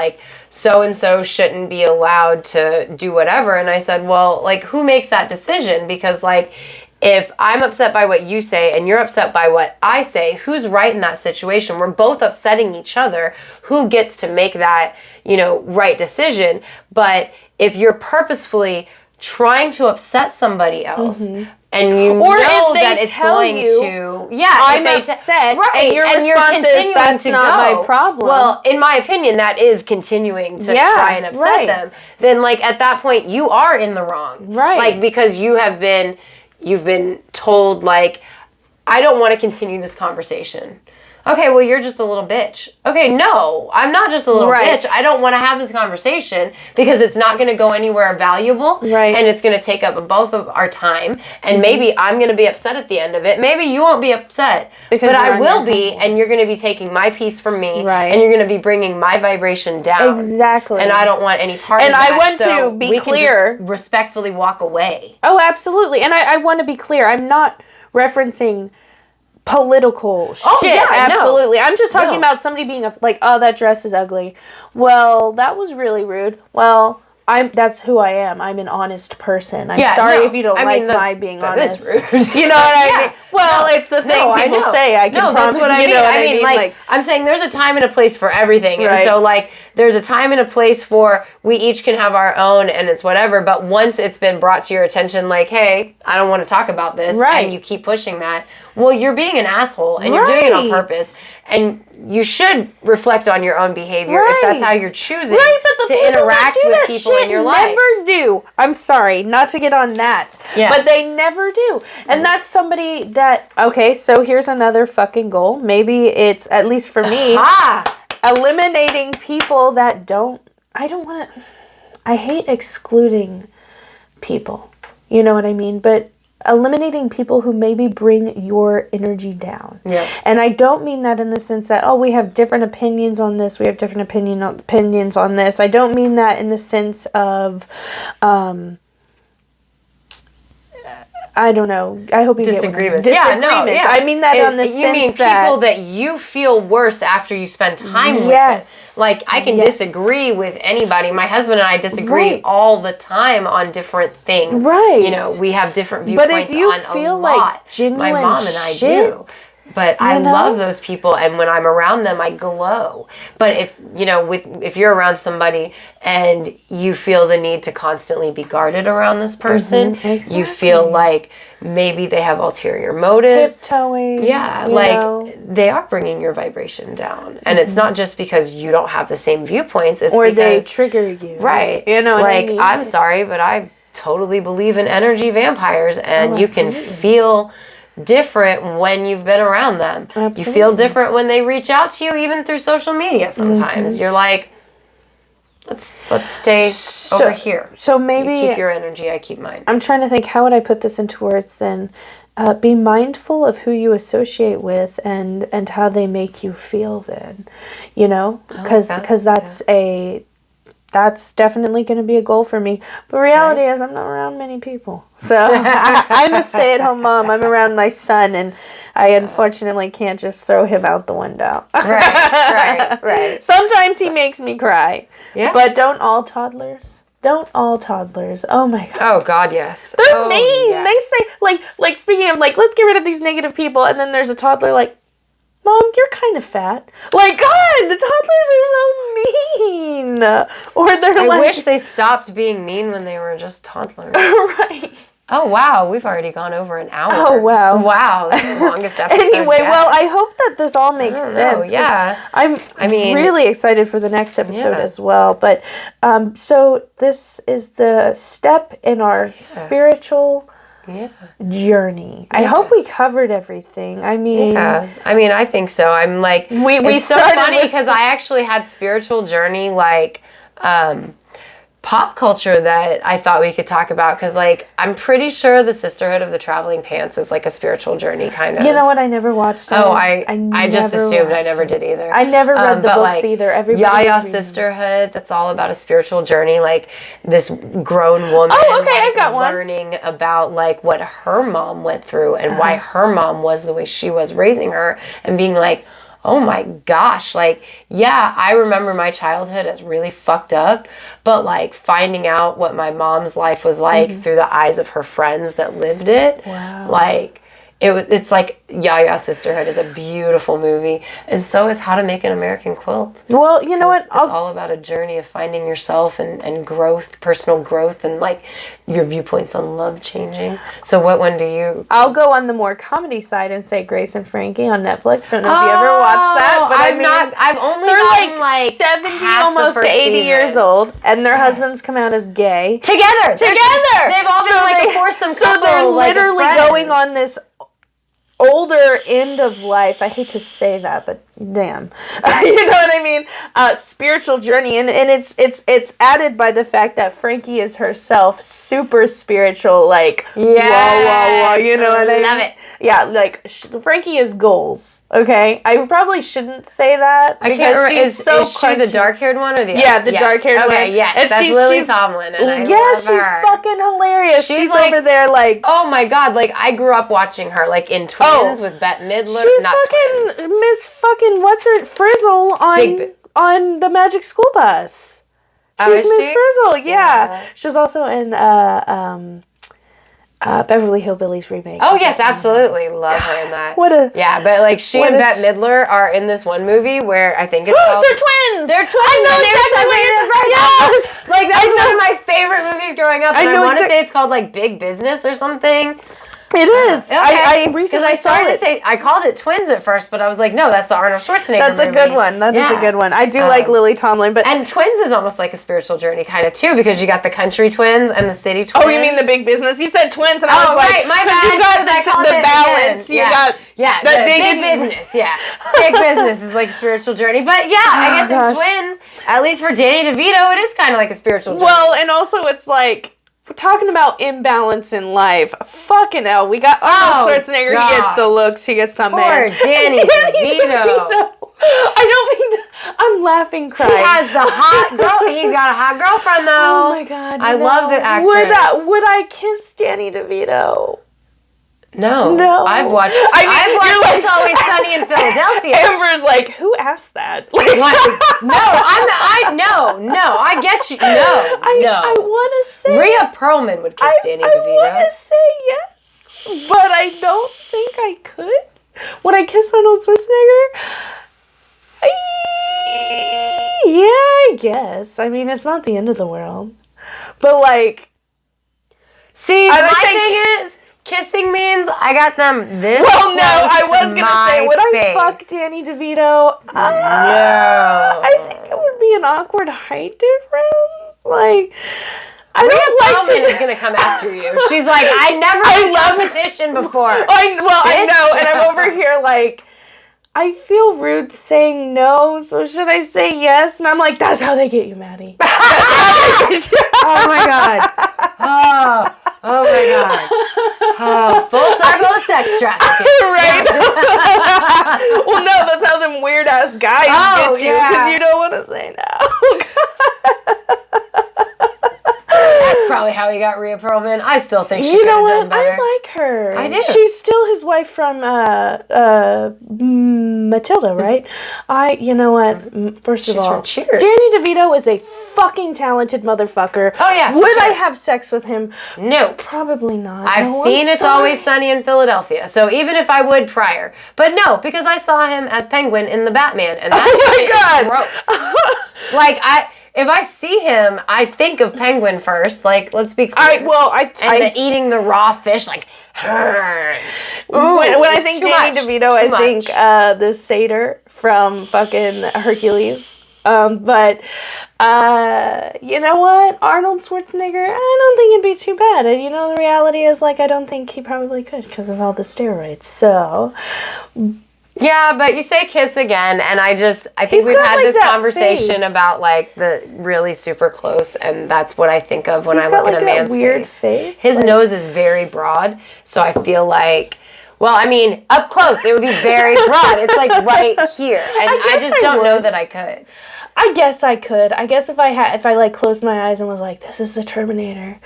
so-and-so shouldn't be allowed to do whatever. And I said, well, who makes that decision? Because, if I'm upset by what you say and you're upset by what I say, who's right in that situation? We're both upsetting each other. Who gets to make that, right decision? But if you're purposefully trying to upset somebody else, and you know that it's going to, I'm upset, and your response is, that's not my problem. Well, in my opinion, that is continuing to try and upset them. Then, at that point, you are in the wrong, right? Because you've been told, I don't want to continue this conversation. okay, well, you're just a little bitch. Okay, no, I'm not just a little bitch. I don't want to have this conversation because it's not going to go anywhere valuable. Right. And it's going to take up both of our time. And maybe I'm going to be upset at the end of it. Maybe you won't be upset. But I will be, and you're going to be taking my peace from me. Right. And you're going to be bringing my vibration down. Exactly. And I don't want any part of that. And I want to be clear. Can just respectfully walk away. Oh, absolutely. And I want to be clear. I'm not referencing political shit. Yeah, absolutely. No. I'm just talking about somebody being like, oh, that dress is ugly. Well, that was really rude. Well, that's who I am. I'm an honest person. I'm sorry if you don't my being honest. That is rude. You know what I mean? Well, it's the thing people say. I can promise. That's what I mean. I mean, like, I'm saying there's a time and a place for everything. Right. And so, like, there's a time and a place for we each can have our own and it's whatever. But once it's been brought to your attention, like, hey, I don't want to talk about this. Right. And you keep pushing that. Well, you're being an asshole and you're doing it on purpose. And you should reflect on your own behavior if that's how you're choosing to interact with people in your life. Never do. I'm sorry, not to get on that. Yeah. But they never do. And that's somebody that, okay, so here's another fucking goal. Maybe it's, at least for me, eliminating people that I hate excluding people. You know what I mean? But eliminating people who maybe bring your energy down. Yeah. And I don't mean that in the sense that, we have different opinions on this, we have different opinions on this. I don't mean that in the sense of, I don't know. I hope you disagreements. Disagreements. I mean that in the sense that... You mean people that you feel worse after you spend time with them. Like, I can disagree with anybody. My husband and I disagree all the time on different things. Right. You know, we have different viewpoints on a lot. But if you feel like genuine my mom and I do. But I love those people, and when I'm around them, I glow. But if you're around somebody and you feel the need to constantly be guarded around this person, you feel like maybe they have ulterior motives. Tiptoeing. Yeah, they are bringing your vibration down. And it's not just because you don't have the same viewpoints. It's because they trigger you. Right. You know what I mean? I'm sorry, but I totally believe in energy vampires, and you can feel different when you've been around them. Absolutely. You feel different when they reach out to you, even through social media sometimes. You're like, let's stay over here. So maybe you keep your energy, I keep mine. I'm trying to think, how would I put this into words then? Be mindful of who you associate with and how they make you feel then. You know? Because that's definitely going to be a goal for me. But reality is I'm not around many people. So I'm a stay-at-home mom. I'm around my son, and I unfortunately can't just throw him out the window. Right. Sometimes he makes me cry. Yeah. But don't all toddlers? Oh my God. Oh God, yes. They're mean. Yes. They say, like speaking of, let's get rid of these negative people, and then there's a toddler like, Mom, you're kind of fat. Like, God, the toddlers are so mean. Or I wish they stopped being mean when they were just toddlers. Right. Oh, wow. We've already gone over an hour. Oh, wow. Wow. That's the longest episode Anyway, well, I hope that this all makes sense. Yeah. I'm really excited for the next episode as well. But, so this is the step in our spiritual journey. I hope we covered everything. I mean, I think so. I'm like, it's so funny because I actually had spiritual journey pop culture that I thought we could talk about, because I'm pretty sure the Sisterhood of the Traveling Pants is like a spiritual journey kind of. You know what? I never watched it. Oh, I just assumed. I never did either. I never read the books either. Yaya Sisterhood, that's all about a spiritual journey, like this grown woman I got learning about what her mom went through and why her mom was the way she was, raising her, and being like, oh my gosh, I remember my childhood as really fucked up, but finding out what my mom's life was like through the eyes of her friends that lived it. Wow. It's like Yaya Sisterhood is a beautiful movie, and so is How to Make an American Quilt. Well, you know what? It's all about a journey of finding yourself and growth, personal growth, and your viewpoints on love changing. So what one do you... I'll go on the more comedy side and say Grace and Frankie on Netflix. Don't know if you ever watched that, but I've only they're 70, almost to 80 years old, and their husbands come out as gay. Together! They've all been a foursome couple. So they're literally going on this older end of life, I hate to say that, but damn. You know what I mean? Spiritual journey. And it's added by the fact that Frankie is herself super spiritual, like, whoa, you know what I mean? Love it. Yeah, like, Frankie is goals. Okay, I probably shouldn't say that because she's so is she the dark-haired one or the the dark-haired one? Okay, yes, and that's Lily Tomlin, and I love her. She's fucking hilarious. She's like, over there like, oh my god, like I grew up watching her like in Twins with Bette Midler. She's not fucking Twins. Miss fucking Frizzle on the Magic School Bus. She's Miss Frizzle, yeah. She's also in Beverly Hillbillies remake. Oh yes, absolutely, love her in that. But like she and Bette Midler are in this one movie where I think it's called. They're twins. They're twins. I know exactly what you're talking about. Yes, like that was one of my favorite movies growing up. And I want to say it's called like Big Business or something. It is. Okay. I recently I called it Twins at first, but I was like, no, that's the Arnold Schwarzenegger That's a good one. That is a good one. I do like Lily Tomlin, and Twins is almost like a spiritual journey kind of too, because you got the country twins and the city twins. Oh, you mean the Big Business? You said twins, and I was like, my bad. You got the balance. You got the big business. Yeah, Big Business is like spiritual journey, but yeah, I guess in Twins, at least for Danny DeVito, it is kind of like a spiritual journey. Well, and also it's like. We're talking about imbalance in life. Fucking hell, we got Arnold Schwarzenegger. God. He gets the looks. He gets the man. Poor Danny DeVito. I don't mean to. I'm laughing, crying. He has the hot girl. He's got a hot girlfriend though. Oh my god! I love the actress. Would I kiss Danny DeVito? No. I've watched It's Always Sunny in Philadelphia. Amber's like, who asked that? No, I get you. No. I want to say Rhea Perlman would kiss Danny DeVito. I want to say yes, but I don't think I could. Would I kiss Arnold Schwarzenegger? Yeah, I guess. I mean, it's not the end of the world, but like, see, my thing is. Kissing means I got them this Well, no, I was going to say, would face. I fuck Danny DeVito? No. I think it would be an awkward height difference. Like, I Rhea don't like Perlman is going to come after you. She's like, I never had competition before. I know, and I'm over here like, I feel rude saying no, so should I say yes? And I'm like, that's how they get you, Maddie. Oh my god. Oh my god. Oh, full circle of sex trafficking. Right? Well, no, that's how them weird ass guys get you, because you don't want to say no. That's probably how he got Rhea Perlman. I still think she could have done better. I like her. I do. She's still his wife from Matilda, right? You know what? First of all, from Cheers. Danny DeVito is a fucking talented motherfucker. Oh yeah. Would I have sex with him? No. Probably not. I've seen It's Always Sunny in Philadelphia, so even if I would prior, but no, because I saw him as Penguin in the Batman, and that's gross. Like if I see him, I think of Penguin first. Like, let's be clear. Eating the raw fish, like. When I think Danny DeVito, I think the satyr from fucking Hercules. But you know what? Arnold Schwarzenegger, I don't think it'd be too bad. And you know, the reality is, like, I don't think he probably could because of all the steroids. So. Yeah, but you say kiss again, and I think we've had this conversation about, like, the really super close, and that's what I think of when I look at a man's weird face. His nose is very broad, so I feel like, well, I mean, up close, it would be very broad. It's, like, right here, and I just don't know that I could. I guess I could. I guess if I like, closed my eyes and was like, this is the Terminator,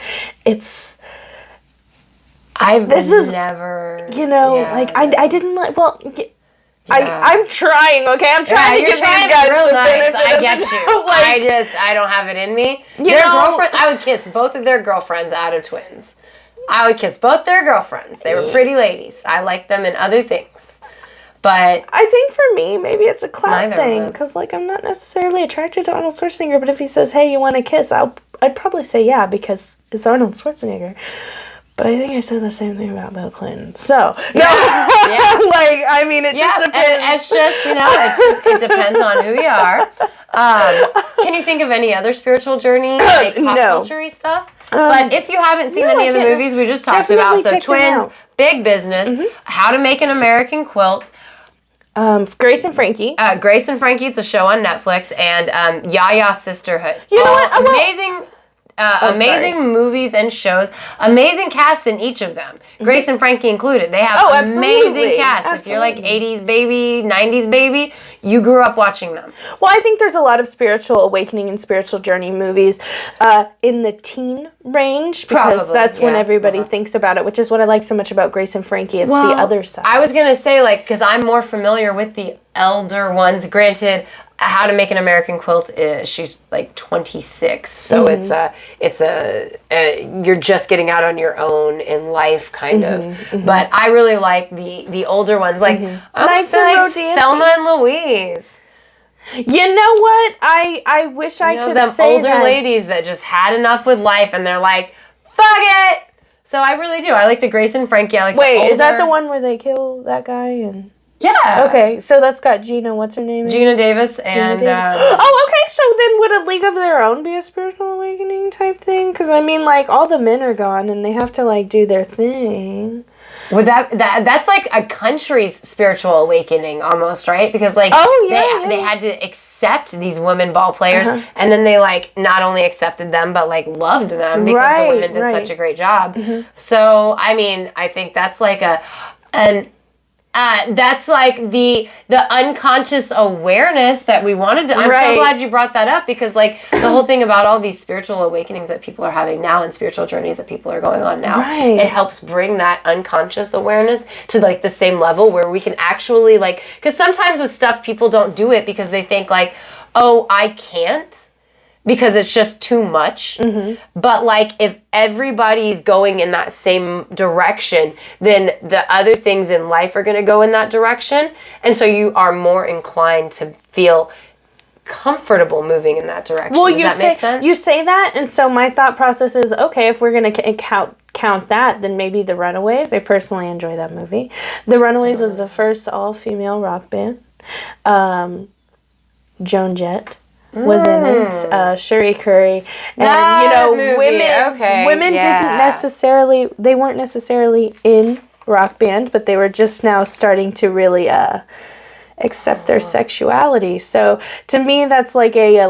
never... You know, like, I didn't, like, well... I'm trying, okay? I'm trying to give these guys the benefit I get you. Like, I don't have it in me. Their girlfriend, I would kiss both of their girlfriends out of Twins. I would kiss both their girlfriends. They were pretty ladies. I like them in other things. But I think for me, maybe it's a clout thing. Because, like, I'm not necessarily attracted to Arnold Schwarzenegger, but if he says, hey, you want to kiss, I'd probably say yeah, because it's Arnold Schwarzenegger. But I think I said the same thing about Bill Clinton. So, no. Yeah. Like, I mean, it just depends. It's just, it depends on who you are. Can you think of any other spiritual journey, like pop culture-y stuff? But if you haven't seen any of the movies we just talked about, so Twins, Big Business, How to Make an American Quilt, Grace and Frankie. Grace and Frankie, it's a show on Netflix, and Yaya Sisterhood. You know what? Amazing movies and shows. Amazing casts in each of them. Grace and Frankie included. They have amazing casts. Absolutely. If you're like 80s baby, 90s baby, you grew up watching them. Well, I think there's a lot of spiritual awakening and spiritual journey movies in the teen range because that's when everybody thinks about it, which is what I like so much about Grace and Frankie. It's the other side. I was going to say, like, because I'm more familiar with the elder ones. Granted, How to Make an American Quilt she's like 26, so you're just getting out on your own in life, kind of. But I really like the older ones, like I'm still like Thelma and Louise. You know what? I wish I could them say older that. ladies that just had enough with life, and they're like, fuck it. So I really do. I like the Grace and Frankie. I like. Wait, is that the one where they kill that guy and? Yeah. Okay, so that's got Gina. What's her name? Gina Davis and. Oh, okay. So then, would A League of Their Own be a spiritual awakening type thing? Because I mean, like, all the men are gone, and they have to like do their thing. Would that's like a country's spiritual awakening almost, right? Because like they had to accept these women ball players, and then they like not only accepted them but like loved them because the women did such a great job. So I mean, I think that's like that's like the unconscious awareness that we wanted to. I'm so glad you brought that up because like the whole thing about all these spiritual awakenings that people are having now and spiritual journeys that people are going on now, it helps bring that unconscious awareness to like the same level where we can actually like, because sometimes with stuff people don't do it because they think like, oh, I can't. Because it's just too much. But like if everybody's going in that same direction, then the other things in life are going to go in that direction. And so you are more inclined to feel comfortable moving in that direction. Well, Does that make sense? You say that, and so my thought process is, okay, if we're going to count that, then maybe The Runaways. I personally enjoy that movie. The Runaways was the first all-female rock band. Joan Jett was in it, Sherry Curry, and women didn't necessarily, they weren't necessarily in rock band, but they were just now starting to really accept their sexuality. So to me, that's like again,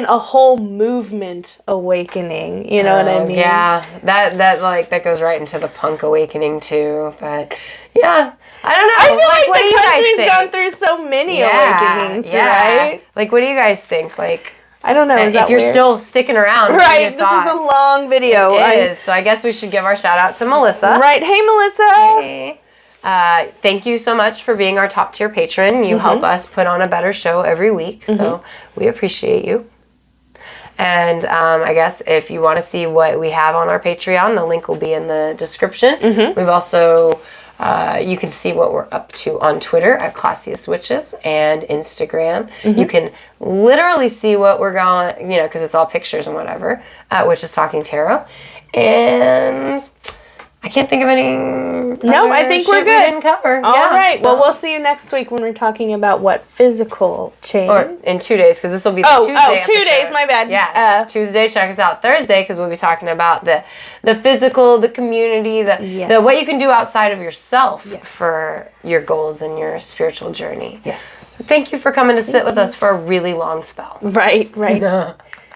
a whole movement awakening. You know what I mean? Yeah, that goes right into the punk awakening too. But yeah, I don't know. I feel like the country's gone through so many awakenings, right? Like, what do you guys think? Like, I don't know. If you're still sticking around, right? This is a long video. It is. So I guess we should give our shout out to Melissa. Right. Hey, Melissa. Hey. Thank you so much for being our top tier patron. You help us put on a better show every week, so we appreciate you. And I guess if you want to see what we have on our Patreon, the link will be in the description. We've also, you can see what we're up to on Twitter at Classiest Witches and Instagram. You can literally see what we're going, because it's all pictures and whatever, at Witches Talking Tarot. And I can't think of any. No, I think we're good. We didn't cover. All right. So. Well, we'll see you next week when we're talking about what physical change. Or in 2 days, because this will be the Tuesday episode. 2 days. My bad. Yeah. Tuesday. Check us out Thursday, because we'll be talking about the physical, the community, the what you can do outside of yourself for your goals and your spiritual journey. Yes. Thank you for coming to sit with us for a really long spell. Right.